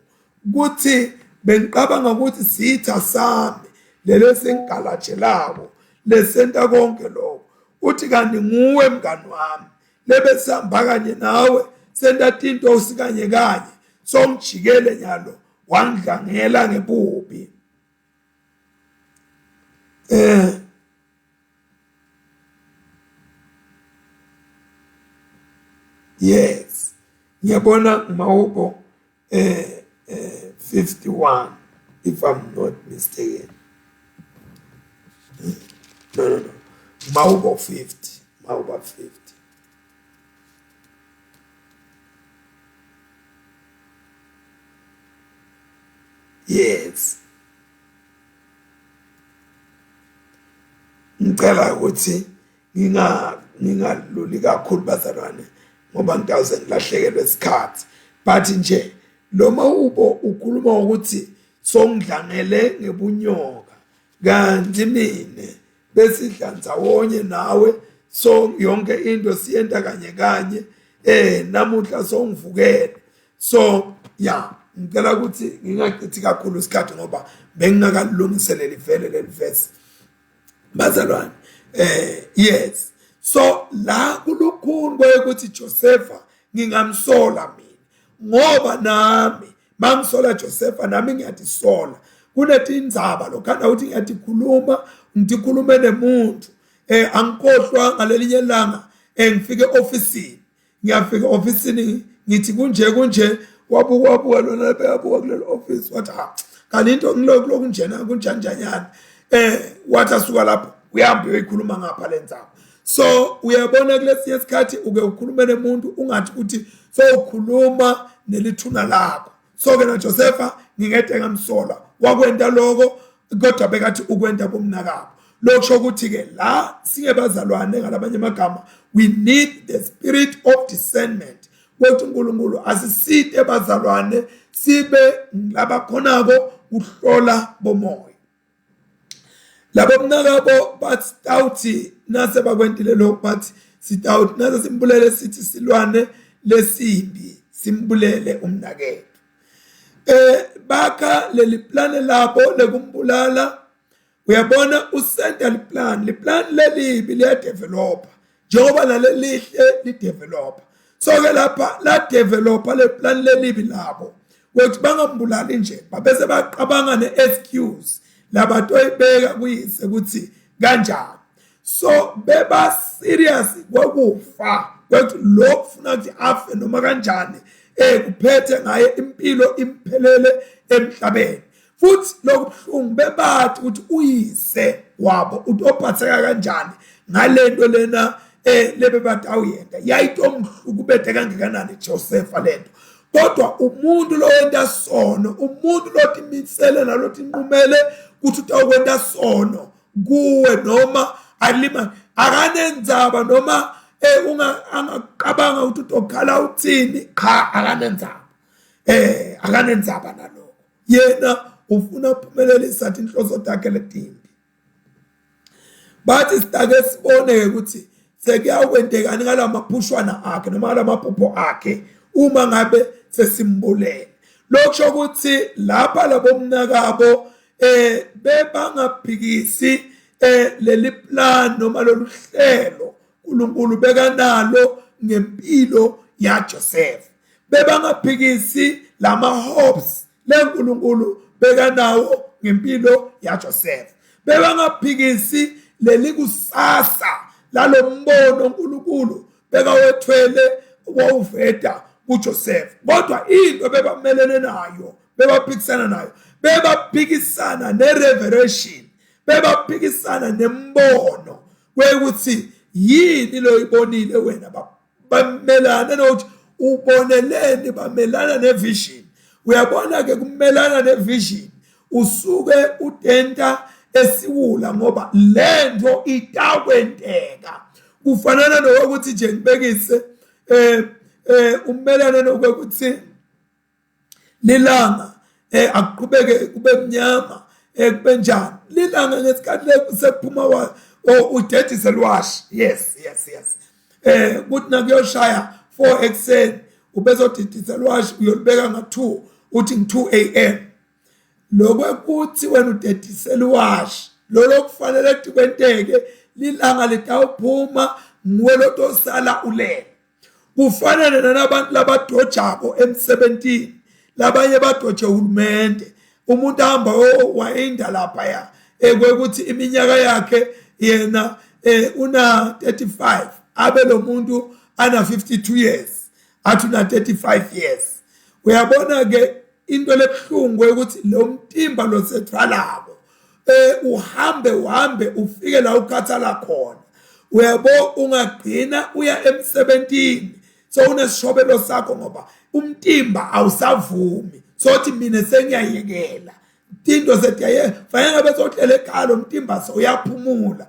ukuthi bengiqabanga ukuthi sitha sami lelo sengigalatshelako lesenta konke lokho. Uthi kanti nguwe mngani wami lebe sihamba kanye nawe senta tinto usikanye kanye songijikele nyalo wangidlangela ngebubi. Yes, ngiyabona Mahubo 51 if I'm not mistaken. No. Mahubo 50. Mahubo 50. Yes. Ngicela ukuthi ngingaluli kakhulu bazalwane ngoba ngitawuze ngilahlekelwe isikhathi. But nje lo Mahubo ukhuluma ukuthi songidlangele ngebunyoka kanti mina besidla ndzawonye nawe so yonke into siyenta kanye namuhla songivukele. So yeah, ngicela ukuthi ngingachithi kakhulu isikhathi ngoba bengingakalungiseleli vele leli verse bazalwane. Yes, so la kulukhulu ukuthi Josepha ngingamsola mina ngoba nami mangisola Josepha nami ngiyatisola. Kunetindzaba lokhanda ukuthi ngiyatikhuluma ngikhulume nemuntu angikhohlwa ngalelinye langa ngifike officeini. Ngiyafika officeini ngithi kunje wabuka lona beyabuka kulelo office wathi kanti into ngiloko njena kunjanjanyana wathi asuka lapho uyahamba uyikhuluma ngapha lenzayo. So uyabona kulesinye isikhathi uke ukhulume nemuntu ungathi ukuthi sowukhuluma nelithuna lakho. So ke noJosefa ngingede ngamsola wakwenta lokho kodwa bekathi ukwenta bomnakabo. Lokusho ukuthi ke la singebazalwane ngalabanye amagama we need the spirit of discernment. Kwathi uNkulunkulu asisite bazalwane sibe labakhonako uhlola bomoya. Labo mnakabo bathi stawuthi nase bakwentile lokho bathi sitawuthi nase simbulele sithi silwane lesimbi simbulele umnakethu. Baka leli plan labo lekumbulala. Uyabona usenta le plan lelibi liya develop njengoba nalelihle li develop. So ke lapha la developer le plan lelibi labo wethi bangambulali nje babese baqabanga ne-excuse labantu oyibeka kuyise ukuthi kanjani. So beba serious ngokufa wethi lo kufuna ukuthi afe noma kanjani kuphethe ngaye impilo imphelele emhlabeni. Futhi lokubuhlungu bebathi ukuthi uyise wabo utophatheka kanjani ngalento lena lebe bathi awuyenda yayito omhluku bethe kangakanani Josefa lento. Kodwa umuntu lo wenda sono, umuntu lo timisele nalothi inqumele ukuthi utokwenda sono kuwe noma alima akanenzaba noma angaqabanga ukuthi utokhala uthini cha akanenzaba. Akanenzaba naloko. Yena ufuna uphumelelisa sathi inhloso takhe letimbi. Bathi sitake sibone ukuthi sekuyakwentekani ngalamaphushwana akhe noma ngalamaphupho akhe uma ngabe sesimbulele. Lokusho ukuthi lapha labo mnakabo bebangaphikisi leli plan noma lolu hlelo uNkulunkulu beka nalo ngempilo ya Joseph. Bebangaphikisi lama hopes leNkulunkulu beka nawo ngempilo ya Joseph. Bebangaphikisi leli kusasa lalo mbono uNkulunkulu beka wethwele wawuveta uJoseph. Kodwa into bebamelene nayo bebaphikisana nayo bebaphikisana nerevelation bebaphikisana nembono wekuthi yini lo ibonile wena bamelana nokuthi uboneleni bamelana nevision. Uyabona ke kumelana nevision usuke udenta esiwula ngoba lento itakwenteka. Kufanana nokuthi nje ngibekise umelane nokuthi lilanga akuqhubeke kube mnyama kube njani. Lilanga ngesikhathi sekuphuma udedise lwashi. Yes. Kuthi nakuyoshaya 4 ekseni ubezodedise lwashi uyolibeka nga2 uthi ng2 am. Lokwekuthi wena udedise lwashi lolo kufanele ukuthi kwenteke lilanga litawuphuma ngwelotosala ulele. Kufanele nanabantu labadojako M17 labanye badoje uhulumende. Umuntu ahamba wayinda lapha ya kwekuthi iminyaka yakhe yena una 35 abe lo muntu ana 52 years athi una 35 years. Uyabona ke into lebhlungu ukuthi lo mtimba lo sethwalako uhambe ufike la ukhathala khona. Uyabo ungagcina uya M17 so unesishobelo sakho ngoba umtimba awusavumi. Sothi mina sengiyayekela into sethiye fanele ngabe sohlela ekhalo umtimba so uyaphumula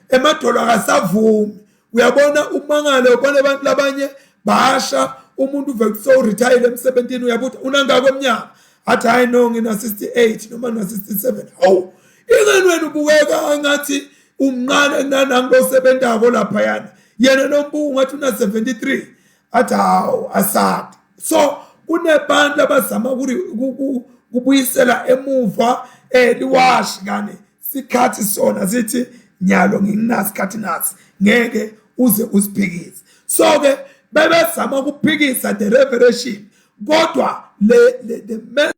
emadolo akasavumi. Uyabona umangalo ubone abantu labanye basha umuntu uveke so retire em17 uyabuthi unangako eminyaka athi hayi no ngina 68 noma na 67. Hawu ingene wena ubukeka ngathi umncane nanango sebendako lapha yana yena nombu ngathi una 73 athi hawu asadi. So kunebantu abazama kubuyisela emuva liwashi kane sikhathi sona sithi nyalo nginasikhathi nathi ngeke uze usiphikise. So ke bebezama ukuphikisa the revelation kodwa the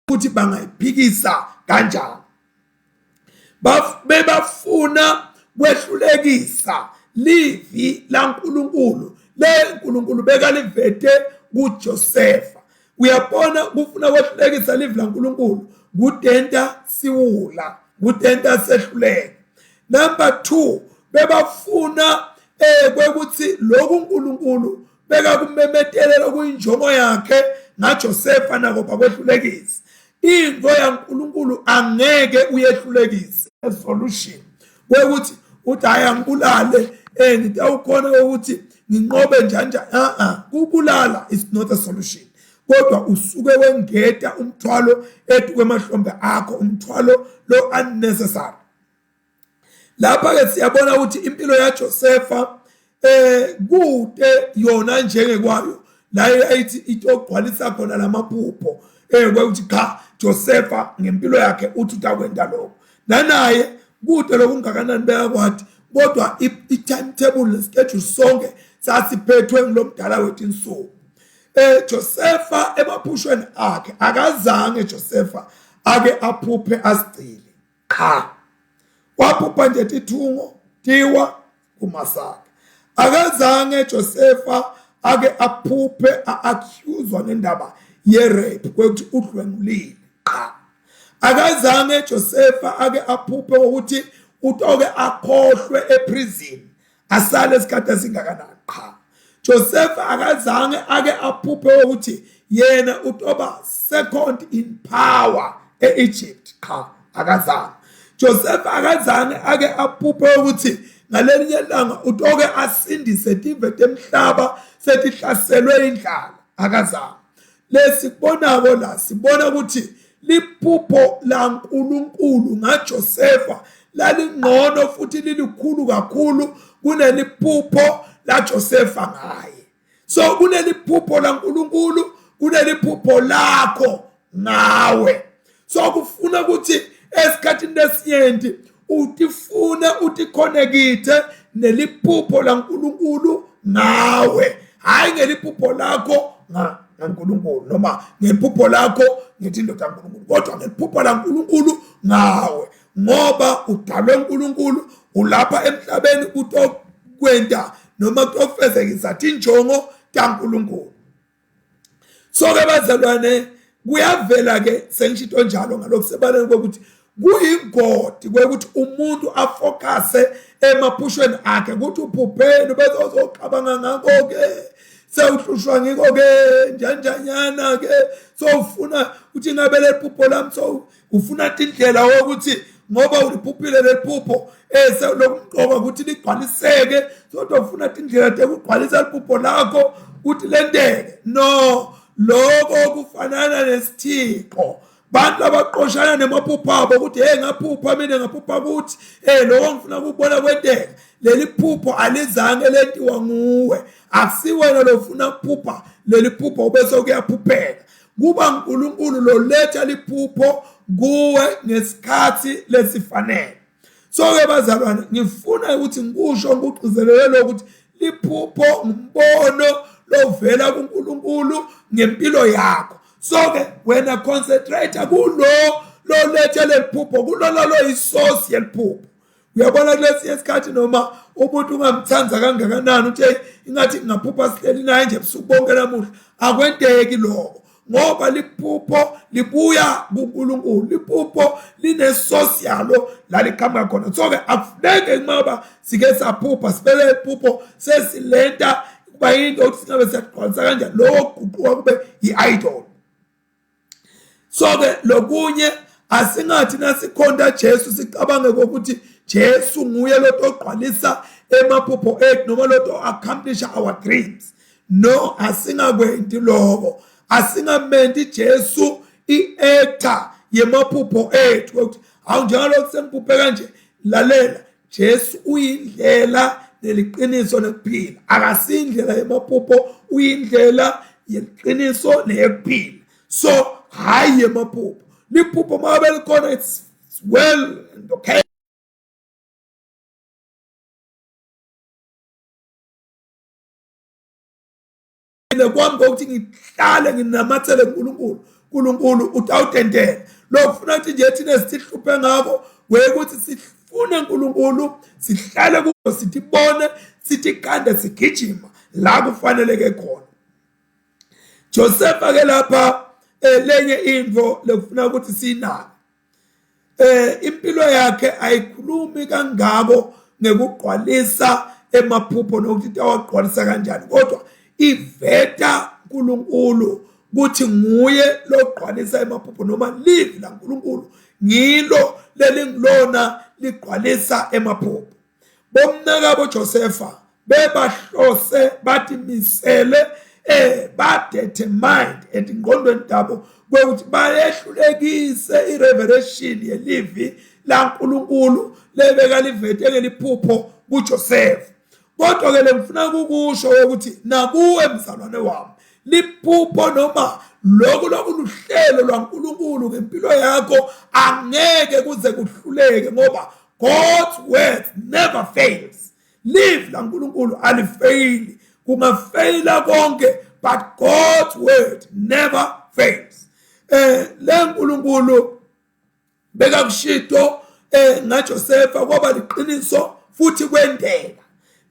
ukuthi bangayiphikisa kanjani. Bebafuna kwehlulekisa livi laNkulunkulu. Le Nkulunkulu beka livete kuJosefa. Uyabona kufuna kwehlulekisa live laNkulunkulu kudenta siwula, kudenta sehluleke. Number 2, bebafuna kwekuthi lokhu uNkulunkulu beka kumemetelela kuyinjongo yakhe ngaJosefa nako bakwehlulekisa. Into yaNkulunkulu angeke uyehlulekise solution kwekuthi uthi ayangibulale ngithi awukhona ukuthi nginqobe njani. Kubulala is not a solution. Kodwa usuke wengeta umthwalo ethi kwemahlombe akho, umthwalo lo unnecessary. Lapha ke siyabona ukuthi impilo yaJosefa kude yona njengekwayo la ayithi itogcwalisa khona lamaphupho kwekuthi cha Josefa ngempilo yakhe uthi utakwenda lokho nanaye kude lokungakanani bekwathi kodwa i-timetable neschedule sonke sasiphethwe ngilomdala wethu insuku. Josefa emaphushweni akhe akazange Josefa ake aphuphe asicile cha waphupha nje tithungo tiwa kumasaka. Akazange Josefa ake aphuphe accuswa ngendaba ye-rape kwekuthi udlwengulile cha. Akazange Josefa ake aphuphe ukuthi utoke akhohlwe eprison asale isikhathi esingakanani cha. Josefa akazange ake aphuphe ukuthi yena utoba second in power e-Egypt cha. Akazange Josefa akazange ake aphuphe ukuthi ngalelinye langa utoke asindise tive temhlaba setihlaselwe indlala. Akazange. Lesibonako la sibona ukuthi liphupho laNkulunkulu ngaJosefa lalingcono futhi lilikhulu kakhulu kuneliphupho laJosefa ngaye. So kuneliphupho laNkulunkulu kuneliphupho lakho ngawe. So kufuna ukuthi esikhathini lesinyenti utifuna utikhonekite neliphupho laNkulunkulu ngawe, hayi ngeliphupho lakho ngaNkulunkulu noma ngephupho lakho ngithi indoda kaNkulunkulu, kodwa ngephupho laNkulunkulu ngawe ngoba udalwe uNkulunkulu ulapha emhlabeni utokwenda noma kufezekisa injongo kaNkulunkulu. So ke bazalwane kuyavela ke sengishito njalo ngalokho sebaleni ukuthi kuyingodi kwekuthi umuntu afocuse emaphushweni akhe ukuthi uphupheni bese uzocabanga ngakho ke sewuhlushwa ngiko ke njanjanyana ke so ufuna uthi ngabe lephupho lami so ufuna indlela ukuthi ngoba uliphuphile lephupho lokumqoka ukuthi ligcwaliseke so ufuna indlela tekugcwalisa lephupho lakho ukuthi lenteke. No, lokho kufanana nesithixo. Bantu abaqoshana nemaphupho abo ukuthi ngaphupha mina ngaphupha ukuthi lokho ngifuna ukubona kwenteka. Leli phupho alizange lentiwa nguwe, akusiwena lofuna ukuphupha leli phupho ubese ukuyaphupheka. Kuba uNkulunkulu lo letha liphupho kuwe ngesikhathi lesifanele. So ke bazalwane ngifuna ukuthi ngikusho ngigcizelele ukuthi liphupho ngumbono lovela kuNkulunkulu ngempilo yakho. So ke wena concentrate kulo lo lethe lephupho kulona lo isource yeliphupho. Uyabona kulesi isikhathi noma umuntu ungamthanza kangakanani uthi ingathi ngaphupha sihleli naye nje ebusuku bonke namuhla akwenteki lokho ngoba liphupho libuya kuNkulunkulu. Liphupho line source yalo la likhamba khona. So ke akufuneke ngoba sike saphupha sibele iphupho sesilenta kuba into ukuthi singabe siyaqhwalisa kanjani lokho kuquka kube i-idol. So ke lokunye asingathi nasikhonda Jesu sicabange ukuthi Jesu nguye lo oqhwalisa emaphupho ethu noma lo accomplish our dreams. No, asingakwendi lokho. Asingamenti Jesu i-actor yemaphupho ethu ukuthi awu njalo kusemphuphe kanje. Lalela, Jesu uyindlela neliqiniso nekuphila. Akasindlela yemaphupho, uyindlela yeqiniso neyokuphila. So hayi yemaphupho. Liphupho mabe likhona it's well and okay. Kwami ukuthi ngihlale nginamathele uNkulunkulu utawutendela lokho ufuna ukuthi nje thina sihluphe ngako wekuthi sifune uNkulunkulu sihlale kuwo sithibone sithi kande sigijima la kufaneleke khona. Joseph ke lapha lenye info lekufuna ukuthi sinake impilo yakhe ayikhulumi kangako ngekugqwalisa emaphupho nokuthi awagqwalisa kanjani kodwa iveta uNkulunkulu ukuthi nguye logqwalisa emaphupho noma live la uNkulunkulu ngilo lelingilona ligqwalisa emaphupho bomnakabo Josepha bebahlose bathi misele ba-determined engqondweni dabo ukuthi bayehlulekise irevelation yelivi laNkulunkulu lebeka livete ngeliphupho kuJoseph kodwa ke lemfuna ukusho ukuthi nakuwe mzalwane wami liphupho noma luhlelo lwaNkulunkulu ngempilo yakho angeke kuze kuhluleke ngoba God's word never fails live laNkulunkulu alifaili kungafaila konke but God's word never fails leNkulunkulu beka kushito ngaJosepha kwaba liqiniso futhi kwendeka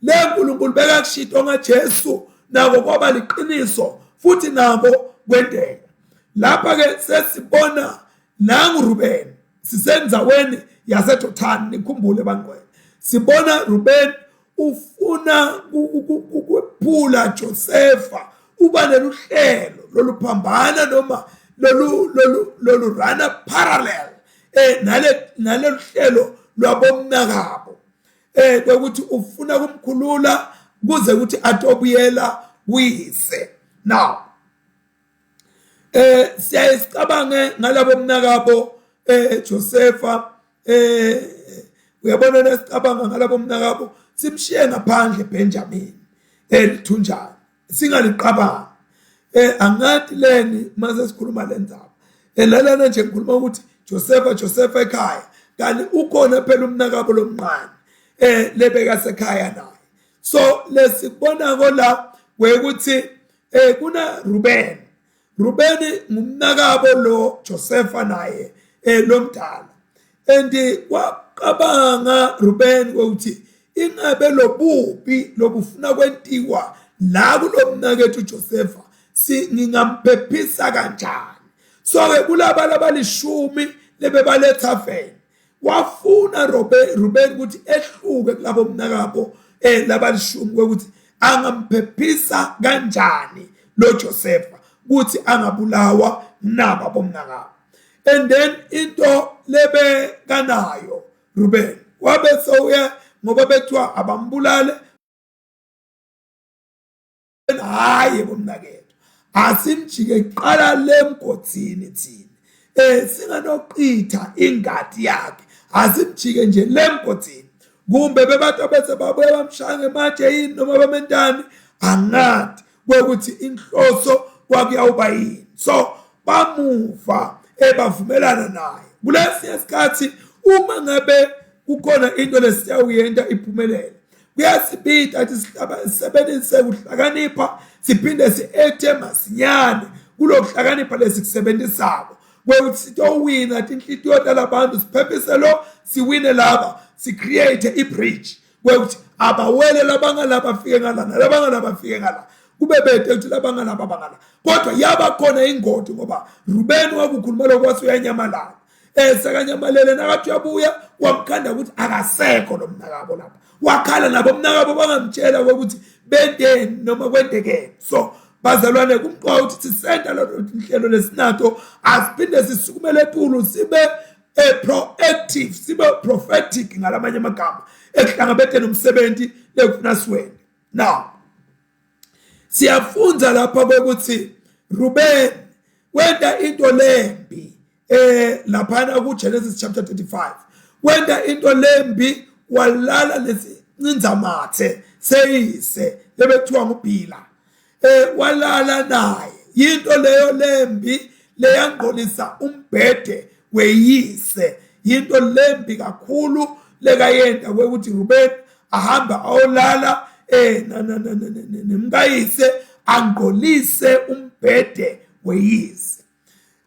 leNkulunkulu beka kushito ngaJesu nako kwaba liqiniso futhi nako kwendeka lapha ke sesibona nanguRuben sisenzaweni yaseJothani nikhumbule bangcwele sibona Ruben ufuna ukuphula Josepha uba leluhlelo loluphambana noma lolu run parallel nale luhlelo lwabomnakabo ukuthi ufuna kumkhulula kuze ukuthi atobuyela kuyise now siyasicabange ngalabomnakabo Josepha uyabona nesicabanga ngalabomnakabo simshiye ngaphandle Benjamin elithunjana singaliqabanga angathi leni mase sikhuluma lendaba lalana nje ngikhuluma ukuthi Josepha ekhaya kanti ukhona phela umnakabo lomncane lebeka sekhaya naye so lesibona kola wekuthi kuna Ruben ngumnakabo lo Josepha naye lomdala endi kwaqabanga Ruben ukuthi ingabe lobubi lobufuna kwentiwa la kulomnakethu Josepha ngingamphephisa kanjani so ke kulabala balishumi lebebaletha fene wafuna Ruben ukuthi ehluke kulabo mnakabo labalishumi ukuthi angamphephisa kanjani lo Josepha ukuthi angabulawa naba bomnakabo and then into lebe kanayo Ruben wabe soya ngoba bethiwa abambulale hayi bomnakethu asimjike qala lemgodzini thina singanoqitha ingadi yakhe asimjike nje lemgodzini kumbe bebantu bese babuye bamshange manje yini noma bamentani angadi kwekuthi inhloso kwakuyawuba yini so bamuva bavumelana naye kulesi isikhathi uma ngabe kukhona into lesiyawuyenda iphumelele kuyasibida athi sisebenzise ukuhlakanipha siphinde siethe masinyane kulokuhlakanipha lesikusebenzisako kwekuthi sitowina athi inhlitiyo yalabantu siphephise lo siwine laba sicreate ibridge kwekuthi abawele labangalaba bafike ngalana labangalaba bafike ngala kube bethe ukuthi labangalaba bangala kodwa yaba khona ingodi ngoba Ruben wakukhuluma lokwathi uyanyamalala sekanyamalele nakathi uyabuya wamkhanda ukuthi akasekho lo mnakabo lapha wakhala nabo mnakabo bangamtshela ukuthi bendeni noma kwendekeni so bazalwane kumqwa ukuthi sisenda lo inhlelo lesinato asiphinde sisukumele etulu sibe proactive sibe prophetic ngalamanye amagama ekuhlangabethe nomsebenzi lekufuna siwene now siyafunza lapha ukuthi Ruben wenda into lembi laphana kuGenesis chapter 35 wenda into lembi walala lesincinzamathe seyise lebethiwa nguBhila walala naye into leyo lembi leyangqolisa umbhede weyise into lembi kakhulu lekayenda ukuthi Ruben ahamba awolala nemkayise angqolise umbhede weyise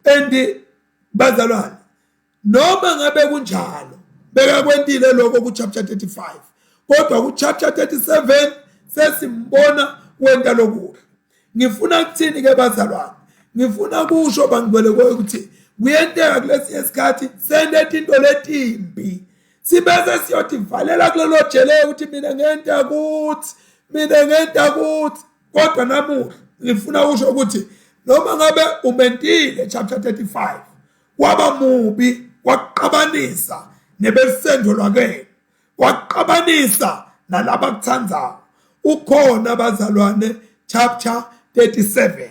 and bazalwane noma ngabe kunjalo beka kwentile lokho ku chapter 35 kodwa ku chapter 37 sesimbona wenta lokuhle ngifuna ukuthini ke bazalwane ngifuna kusho bangibelekwe ukuthi kuyenteka kulesi isikhathi senethe into letimbi sibese siyothi valela kulelo jele ukuthi mina ngenta kuthi kodwa namuhla ngifuna kusho ukuthi noma ngabe umentile chapter 35 waba mubi waqabanisa nebesendo lwakhe waqabanisa nalaba kuthandayo ukhona bazalwane chapter 37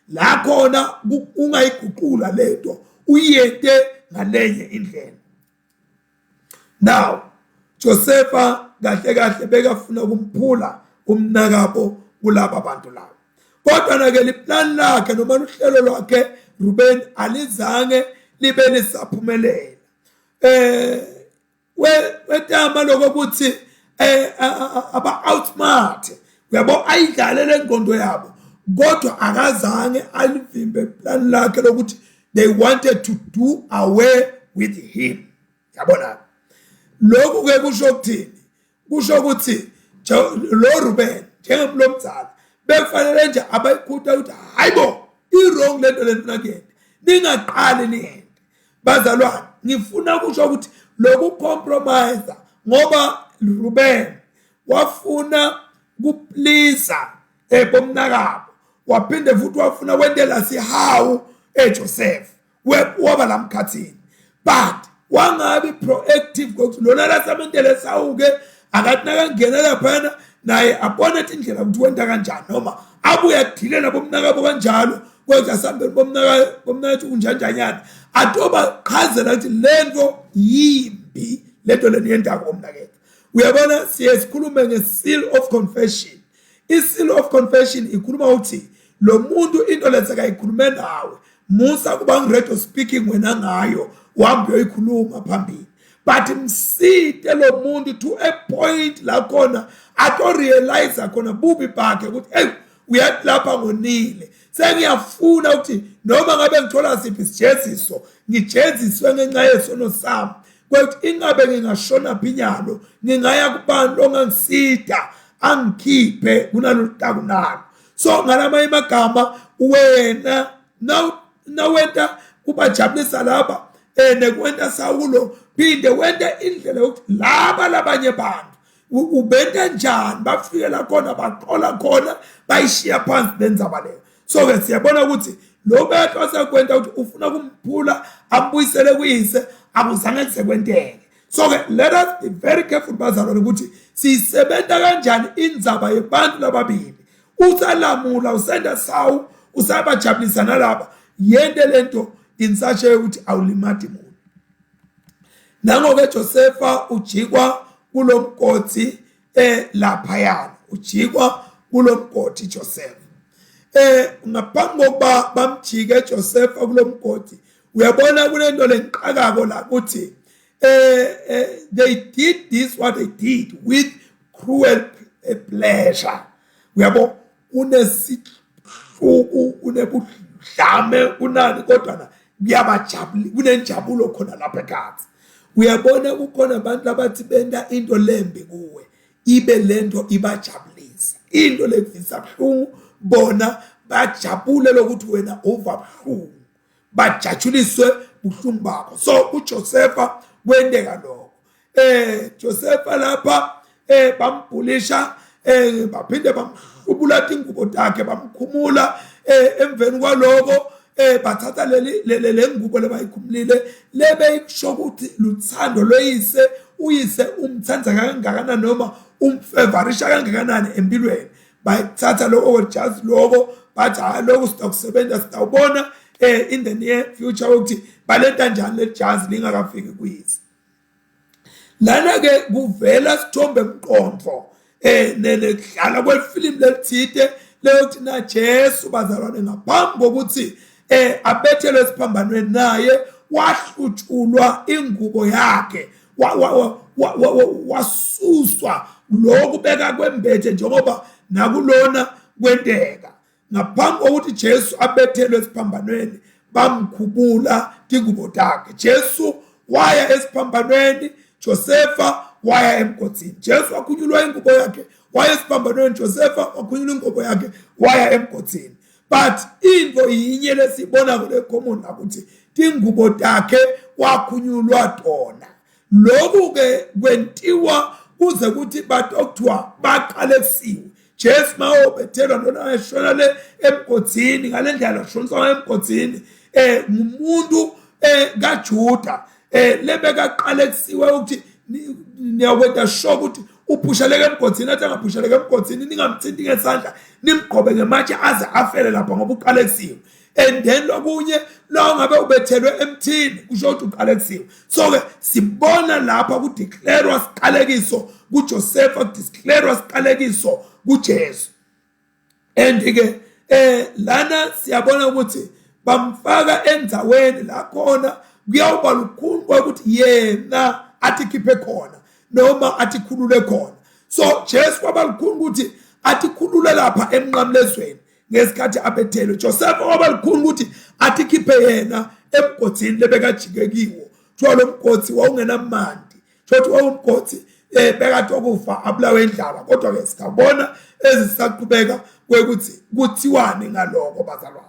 la khona ungayiguqula lento uyente ngalenye indlela. Now Josepha kahle bekafuna kumphula umnakabo kulaba bantu labo kodwa nake liplan lakhe noma uhlelo lwakhe Ruben alizange libe lisaphumelela wetama lokuthi aba outsmart uyabo ayidlalele ingqondo yabo kodwa akazange alivimbe plan lakhe lokuthi they wanted to do away with him. Yabona lokhu ke kusho ukuthini kusho ukuthi lo Ruben njengomlomzala befanele nje abayikhutha ukuthi hayibo i-wrong lento lento nakuyena ningaqali niyende bazalwane ngifuna kusho ukuthi lokhu compromise ngoba Ruben wafuna kuplease bomnakabo waphinde futhi wafuna wendela sihawu Joseph waba lamkhathini but wangabi proactive ukuthi lona lasamendele sawuke akathi nakangena lapha naye abona indlela ukuthi wenda kanjani noma abuye adilela bomnakabo kanjalo kodwa sambe bomnakabo unjanjanyana atoba qhazela ukuthi lento yimbi lento leniyenda komnakebo. Uyabona sikhulume nge-seal of confession. I-seal of confession ikhuluma ukuthi lo muntu into letseka ikhulume nawe musa kuba ngiredo speaking wena ngayo uhambe uyikhuluma phambili but msite lo muntu to a point la khona ato realize khona bubi bakhe ukuthi hey uyathi lapha ngonile sengiyafuna ukuthi noma ngabe ngithola siphi isijeziso ngijeziswe ngenxa yesono sami ukuthi ingabe ngingashona phinyalo ngingaya kubantu ongangisida angikhiphe kunalutakunalo. So ngalama imagama wena nawenta kubajabulisa laba nekwenta Saulo phinde wenta indlela yokuthi laba labanye bantu ubenta njani bafike la khona baqola khona bayishiya phansi lenzaba leyo. So ke siyabona ukuthi lo bethu asekwenta ukuthi ufuna kumphula ambuyisele kuyise akuzange kusekwenteke. So ke let us be very careful bazalwane ukuthi sisebenza kanjani indzaba yebantu lababili usalamula usenda Sawu usabajabulisa nalaba yende lento in such a ukuthi awulimati muntu. Nangoke Josepha ujikwa kulomgodi laphayana ujikwa kulomgodi Joseph ngaphambi kokuba bamjike Josepha kulomgodi uyabona kunento lenqakako la ukuthi they did this what they did with cruel pleasure. Uyabo unesihluku unebudlame unani kodwa na kuyabajabula kunenjabulo khona lapha ekhaya. Uyabona kukhona abantu abathi benda into lembe kuwe ibe lento ibajabulisa into lekuvisa buhlungu bona bajabule lokuthi wena overbuhlungu bajajuliswe buhlungu bakho. So uJosepha kwendeka lokho Josepha lapha bambhulisha baphinde bamhlubula ingubo takhe bamkhumula emveni kwaloko bathatha le ngubo lebayikhumulile lebeyisho ukuthi luthando loyise uyise umthanda kangakanani noma umfavorisha kangakanani empilweni bayithatha lokho wejazi lokho bathi lokho sitakusebenza sitawubona in the near future ukuthi balenta njani le jazi lingakafiki kuyise. Lana ke kuvela sithombe emqondo nedlala kwefilm lelithide leyokuthi na Jesu bazalwane ngaphambi kokuthi abethelwe esiphambanweni naye wahlutshulwa ingubo yakhe wasuswa lokubeka kwembethe njengoba nakulona kwenteka ngaphambi kokuthi Jesu abethelwe esiphambanweni bamkhubula ingubo takhe. Jesu waya esiphambanweni Josepha waya emgodini. Jesu wakhunyulwa ingubo yakhe waya esiphambanweni, Josefa wakhunyulwa ingubo yakhe waya emgodini. But into yinye lesibona kule common ukuthi tingubo takhe wakhunyulwa tona. Lokhu ke kwentiwa kuze kuthi batokuthiwa baqalekisiwe. Jesu mawobethelwa lona eshona le emgodini ngale ndlela shonisa emgodini ngumuntu kaJuda lebeka qalekisiwe ukuthi niyaweda sho ukuthi uphushaleke emgodini athi angaphushaleke emgodini ningamthinti ngesandla nimgqobe ngematshe aze afele lapha ngoba uqalekisiwe. And then lokunye lo ngabe ubethelwe emthini kusho ukuthi uqalekisiwe. So ke sibona lapha kudeclarewa siqalekiso kuJosefa, kudeclarewa siqalekiso kuJesu. And ke lana siyabona ukuthi bamfaka endaweni la khona kuyawuba lukhulu ukuthi yena atikhiphe khona noma atikhulule khona. So Jesu kwaba lukhulu ukuthi atikhulule lapha emnqamlezweni ngesikhathi abethelwe. Josefa kwaba lukhulu ukuthi atikhiphe yena emgodini lebekajikekiwo. Kuthiwa lo mgodi wawungenamandi, thothi wawumgodi bekade okufa abulawe indlala. Kodwa ke sikabona ezisaqhubeka kwekuthi kuthiwani ngaloko bazalwane.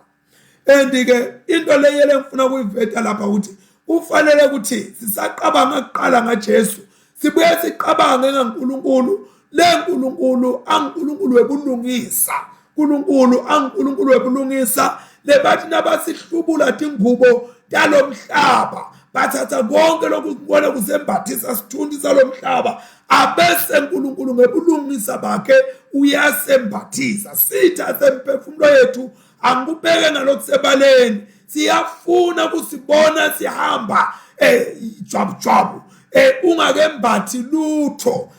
And ke into leyele ngifuna kuyiveta lapha ukuthi kufanele ukuthi sisaqabanga kuqala ngaJesu sibuye siqabange ngaNkulunkulu. Le Nkulunkulu aNkulunkulu webulungisa, uNkulunkulu aNkulunkulu webulungisa. Lebathi nabasihlubula tingubo talomhlaba bathatha konke lokubona kusembathisa sithundisa lomhlaba abese uNkulunkulu ngebulungisa bakhe uyasembathisa. Sitha semphefumulo yethu angubeke ngalokusebaleni siyafuna kusibona sihamba jwabu ungakembathi lutho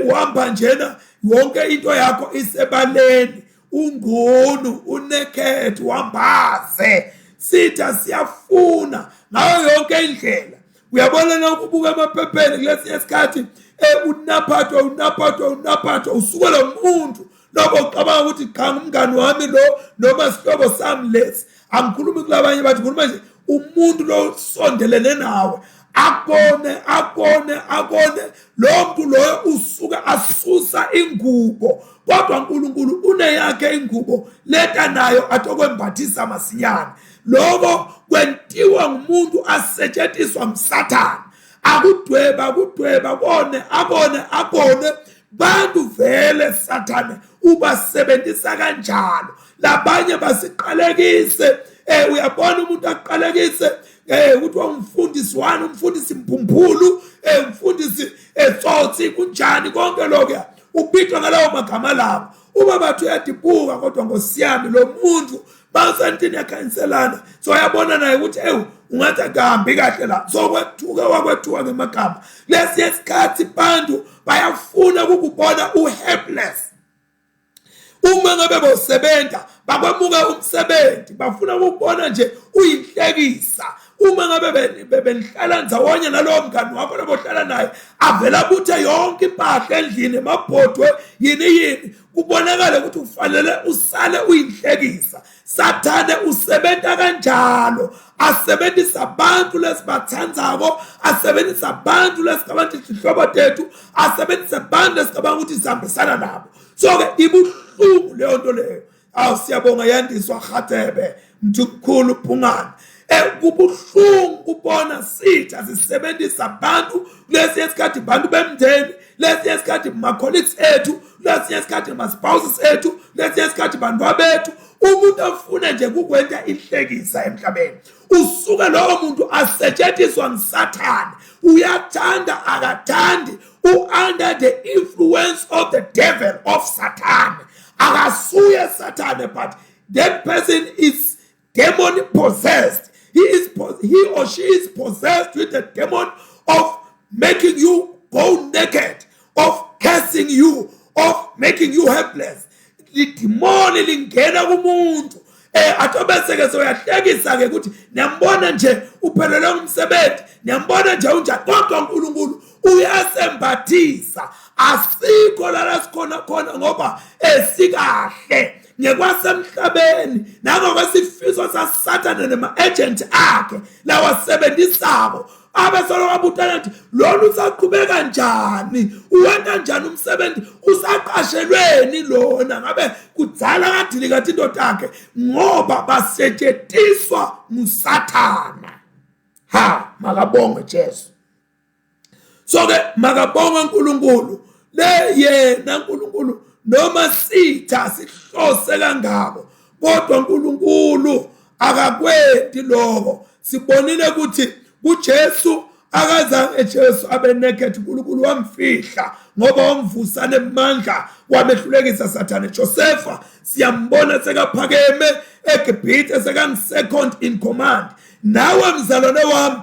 uhamba njena yonke into yakho isebaleni ungunu uneked wambaze. Sitha siyafuna ngayo yonke indlela. Uyabona na ukubuka emaphepheni kulesi isikhathi unaphathwa usuke lo muntu lobo ucabanga ukuthi khanga umngani wami lo noma sihlobo sami lesi. Angikhulumi kulabanye bathi ngikhuluma nje umuntu lo sondelene nawe akone lo muntu lo usuka asusa ingubo. Kodwa uNkulunkulu uneyakhe ingubo leta nayo atokwembathisa masinyane. Lokho kwentiwa ngumuntu asetshenziswa umsathane. Akudweba akone bantu vele sathane ubasebenzisa kanjalo. Labanye basiqalekise uyabona umuntu aqalekise ukuthi umfundisi wani, umfundisi Mphumphulu, umfundisi Tsotsi kunjani konke lokho ubithwa ngalawo magama lawo. Uma bathu uyadibuka kodwa ngosiyami lo muntu basantini yakhanselana. So yabona naye ukuthi ungathi akahambi kahle la. So kwethuka ngemagama. Lesi isikhathi bantu bayafuna ukubona uhelpless. Uma ngabe bosebenza bakwemuka umsebenzi bafuna ukubona nje uyinhlekisa. Uma ngabe benihlala ndzawonye nalowo mngani wakho lobohlala naye avela buthe yonke impahla endlini emabhodwe yini kubonakala ukuthi ufanele usale uyinhlekisa. Sathane usebenza kanjalo, asebenzisa abantu lesibathandzako, asebenzisa abantu lesicabanga ukuthi ihlobo tethu, asebenzisa abantu lesicabanga ukuthi sihambisana nabo. So ke ibuhlungu leyo nto leyo. Siyabonga yandiswa Khatebe Mthimkhulu Phungane. Kubuhlungu kubona sitha sisebenzisa abantu lesi isikhathi bantu bemndeni, lesi isikhathi ma colleagues ethu, lesi isikhathi ma spouses ethu, lesi isikhathi bantu babethu. Umuntu afuna nje kukwenta inhlekisa emhlabeni. Usuke lowo muntu asetshenziswa nguSathane. Uyathanda akathandi under the influence of the devil of Satan. Akasuye Sathane, but that person is demon possessed. He or she is possessed with the demon of making you go naked, of cursing you, of making you helpless. The demon lingena kumuntu atobeseke soyahlekisa ke ukuthi niyambona nje uphelele umsebenzi, niyambona nje unjani. Kodwa uNkulunkulu uyasembathisa. Asikho la sikhona ngoba esikahle ngekwasemhlabeni nangokwesifiso saSathane nema agent akhe lawasebenzisako abesolo abutana athi lolu usaqhubeka njani uwenta njani umsebenzi usaqashelweni lona ngabe kudzala kathini kathi indoda yakhe ngoba basetshenziswa ngusathana ha makabonge Jesu so ke makabonge uNkulunkulu le yena uNkulunkulu noma sitha sihlose kangako kodwa uNkulunkulu akakwethi lokho sibonile ukuthi kuJesu akazange Jesu abe naked uNkulunkulu wamfihla ngoba wamvusana emandla wamehlulekisa sathane Josepha siyambona sekaphakeme eGibhithe second in command nawe mzalwane wami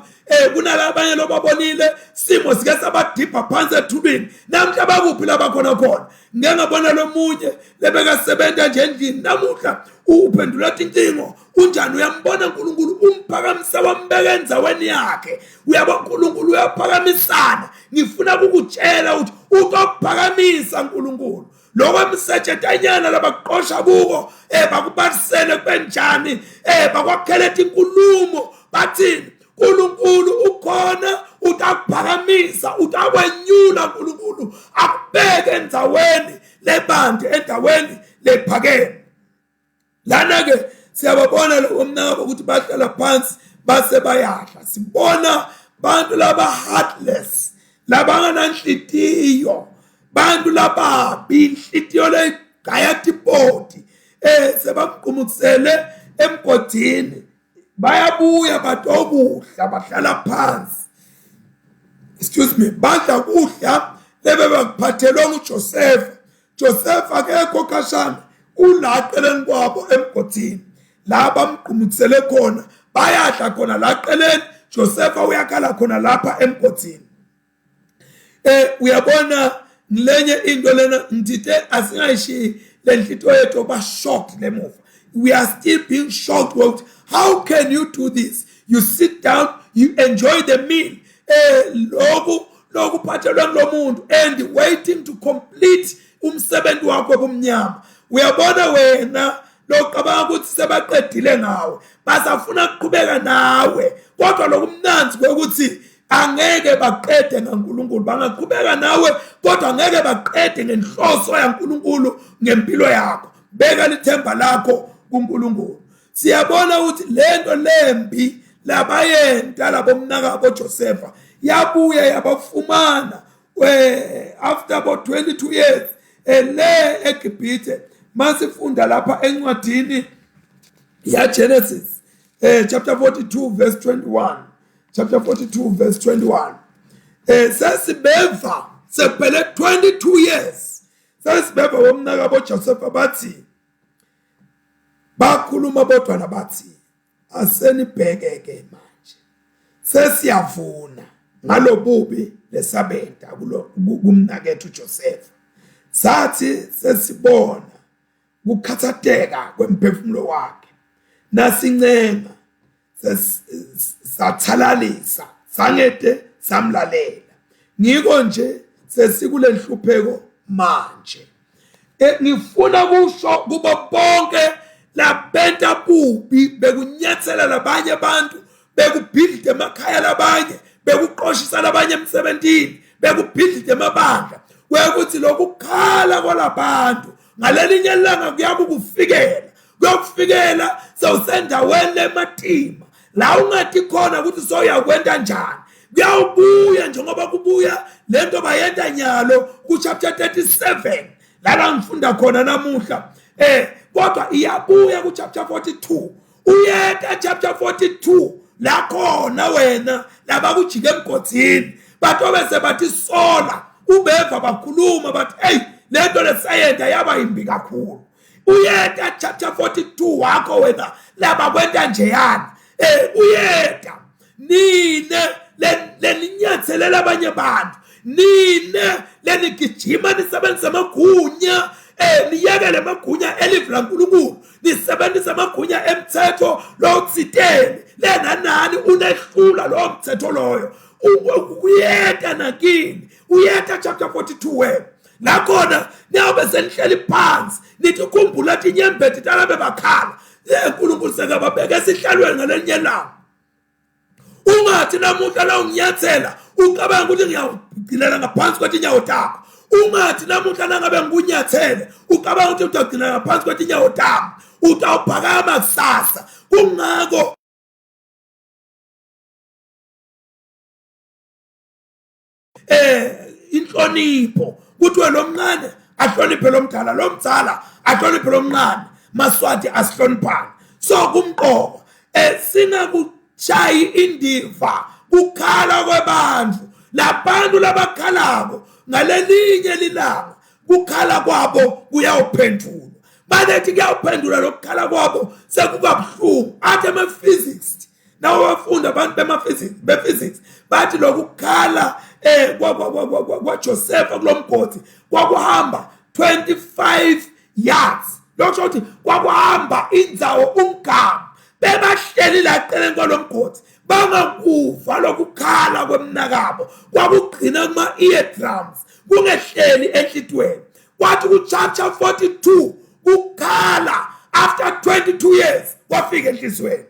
kunalabanye lobabonile simo sike sabadipha phansi ethubini namhla bakuphi labakhona khona ngeke ngabona lomunye lebeka sebenza nje endlini namuhla uphendula incingo unjani uyambona uNkulunkulu umphakamisa wambeka enzaweni yakhe uyaba uNkulunkulu uyaphakamisana ngifuna ukukutshela ukuthi utophakamisa uNkulunkulu lokho emsetshethanyana labaqosha kuko bakubarisele kwenjani bakwakheletha inkulumo bathini uNkulunkulu ukhona utaphakamisa utakwenyula uNkulunkulu akubeke enzaweni lebandi endaweni lephakeme lana ke siyababona lo mnabo ukuthi bahlala phansi base bayahla sibona bantu laba heartless labangananhlitiyo bantu lababi inhlitiyo le gayatipoti sebaqhumuksele emgodini bayabuya batokuhla bahlala phansi excuse me badla kuhla lebe bakuphathelwa uJoseph akekho kashana ulaqeleni kwabo emgodini la bamqhumuksele khona bayadla khona laqeleni Joseph uyakhala khona lapha emgodini uyabona ngilenye into lena ngithe asingayishi lenhlito yethu ba shocked lemuva we are still being shocked with how can you do this you sit down you enjoy the meal lokhu phathelwa lomuntu and waiting to complete umsebenzi wakho kumnyama uyabona wena loqabanga ukuthi sebaqedile ngawe basafuna ukuqhubeka nawe kodwa lokumnanzi ukuthi angeke baqede ngaNkulunkulu bangaqhubeka nawe kodwa angeke baqede ngenhloso yaNkulunkulu ngempilo yakho beka lithemba lakho kuNkulunkulu siyabona ukuthi lento lembi labayenta labomnaka boJosepha yabuya yabafumana after about 22 years le eGibhithe masifunda lapha encwadini ya Genesis chapter 42 verse 21 chapter 42 verse 21 sesibeva sephele 22 years sesibeva bomnaka boJosepha bathi bakhuluma bodwana bathi asenibhekeke manje sesiyavuna ngalobubi lesabenta kumnakethu uJosepha sathi sesibona ukukhathateka kwemphefumulo wakhe nasincenga sathalalisa sangede samlalela ngiko nje sesikule nhlupheko manje ngifuna kusho kuba bonke labenta bubi bekunyathela labanye abantu bekubhidlite emakhaya labanye bekuqoshisa labanye emsebenzini bekubhidlite emabandla kwekuthi lokukhala kwalabantu ngalelinye ilanga kuyakufikela sawusendaweni emathima la ungathi khona ukuthi soyakwenda njani kuyawubuya njengoba kubuya lento bayenda nyalo ku chapter 37 la ngifunda khona namuhla kodwa iyabuya ku chapter 42 uyeta chapter 42 la khona wena labakujike emgodini batho bese bathi sola ubeva bakhuluma bathi hey lento lesayenda yaba imbi kakhulu uyeta chapter 42 wakho wena laba kwenta nje yani uyeta nine leninyathelela abanye abantu nine lenigijima nisebenzisa amagunya niyekele amagunya elivela uNkulunkulu nisebenzisa amagunya emthetho lokusiteni lena nani unehlula lo mthetho loyo uyeta nakini uyeta chapter 42 wena la khona niyabe senihleli phansi nithi ukhumbula ukuthi inyembeti talabe bakhala uNkulunkulu sekababeka esihlalweni ngalelinye langa ungathi namuhla la unginyathela ucabanga ukuthi ngiyagcinela ngaphansi kwetinyawo takho. Ungathi namuhla nangabe ngunyathele ucabanga ukuthi utagcina ngaphansi kwetinyawo tami, utawuphakama kusasa. Kungako inhlonipho kuthiwe lo mncane ahloniphe lo mdala, lo mdala ahloniphe lo mncane, Maswati asihloniphane. So kumqoka singakushayi indiva kukhala kwabantu, labantu labakhalako ngalelinye lilanga kukhala kwabo kuyawuphendula. Bathi kuyawuphendula lokukhala kwabo sekukabuhlungu. Athi ama-physics nawo wafunda abantu be-physics bathi lokukhala kwaJosepha kulomgodi kwakuhamba 25 yards. Lokho ukuthi kwakuhamba indzawo umgamu, bebahleli la eceleni kwalomgodi bangakuva lokukhala kwemnakabo, kwakugcina kuma-eardrums kungehleli enhlitweni. Kwathi ku-chapter 42 kukhala after 22 years kwafika enhlizweni.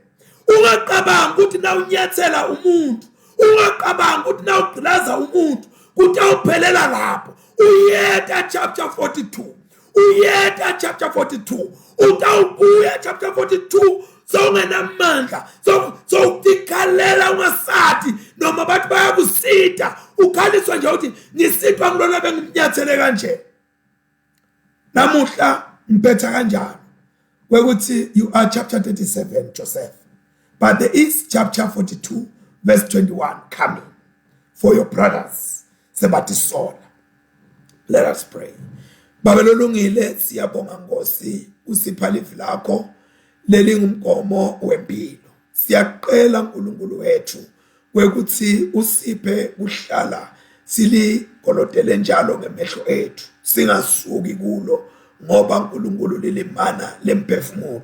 Ungaqabanga ukuthi na unyathela umuntu, ungaqabanga ukuthi na ugqilaza umuntu kutawuphelela lapho. Uyeta chapter 42, uyeta chapter 42, utawubuya chapter 42 sowungenamandla, sowutikhalela ungasathi noma bathi bayakusita, ukhaliswa nje ukuthi ngisithwa ngilona bengimnyathele kanje. Namuhla mpetha kanjalo kwekuthi you are chapter 37 Joseph, but there is chapter 42 verse 21 coming for your brothers sebatisola. Let us pray. Baba lolungile, siyabonga Nkosi usipha livi lakho leli ngumgomo wempilo. Siyaqela uNkulunkulu wethu kwekuthi usiphe kuhlala siligolodele njalo ngemehlo ethu, singasuki kulo ngoba uNkulunkulu lilimana lemphefumulo.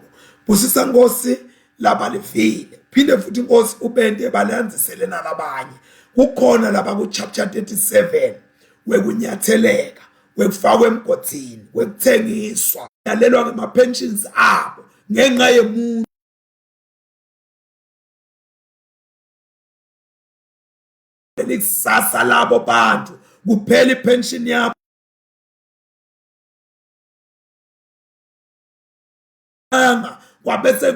Busisa Nkosi labalivile, phinde futhi Nkosi ubende balanzisele nalabanye. Kukhona laba ku chapter 37 wekunyatheleka, wekufakwa emgodini, wekuthengiswa, yalelwa ngema-pensions abo ngenxa yemuntu. Likusasa labo bantu kuphela ipension yabo kwabese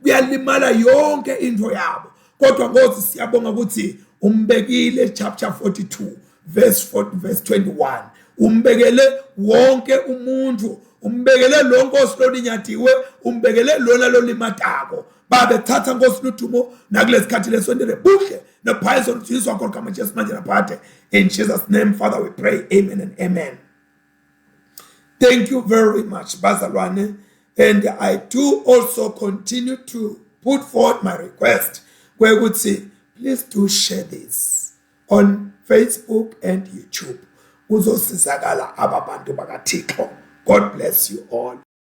kuyalimala yonke into yabo. Kodwa Nkosi siyabonga ukuthi umbekile chapter 42 verse 21, umbekele wonke umuntu, umbekele lo Nkosi lolinyadiwe, umbekele lona lolimatako. Babe thatha Nkosi ludumo nakulesikhathi lesondele buhle nephayiso luthiswa konke amajesu manje naphathe. In Jesus' name, Father, we pray. Amen and amen. Thank you very much, bazalwane. And I do also continue to put forth my request where would say, please do share this on Facebook and YouTube. Uzosizakala ababantu bakaThixo. God bless you all.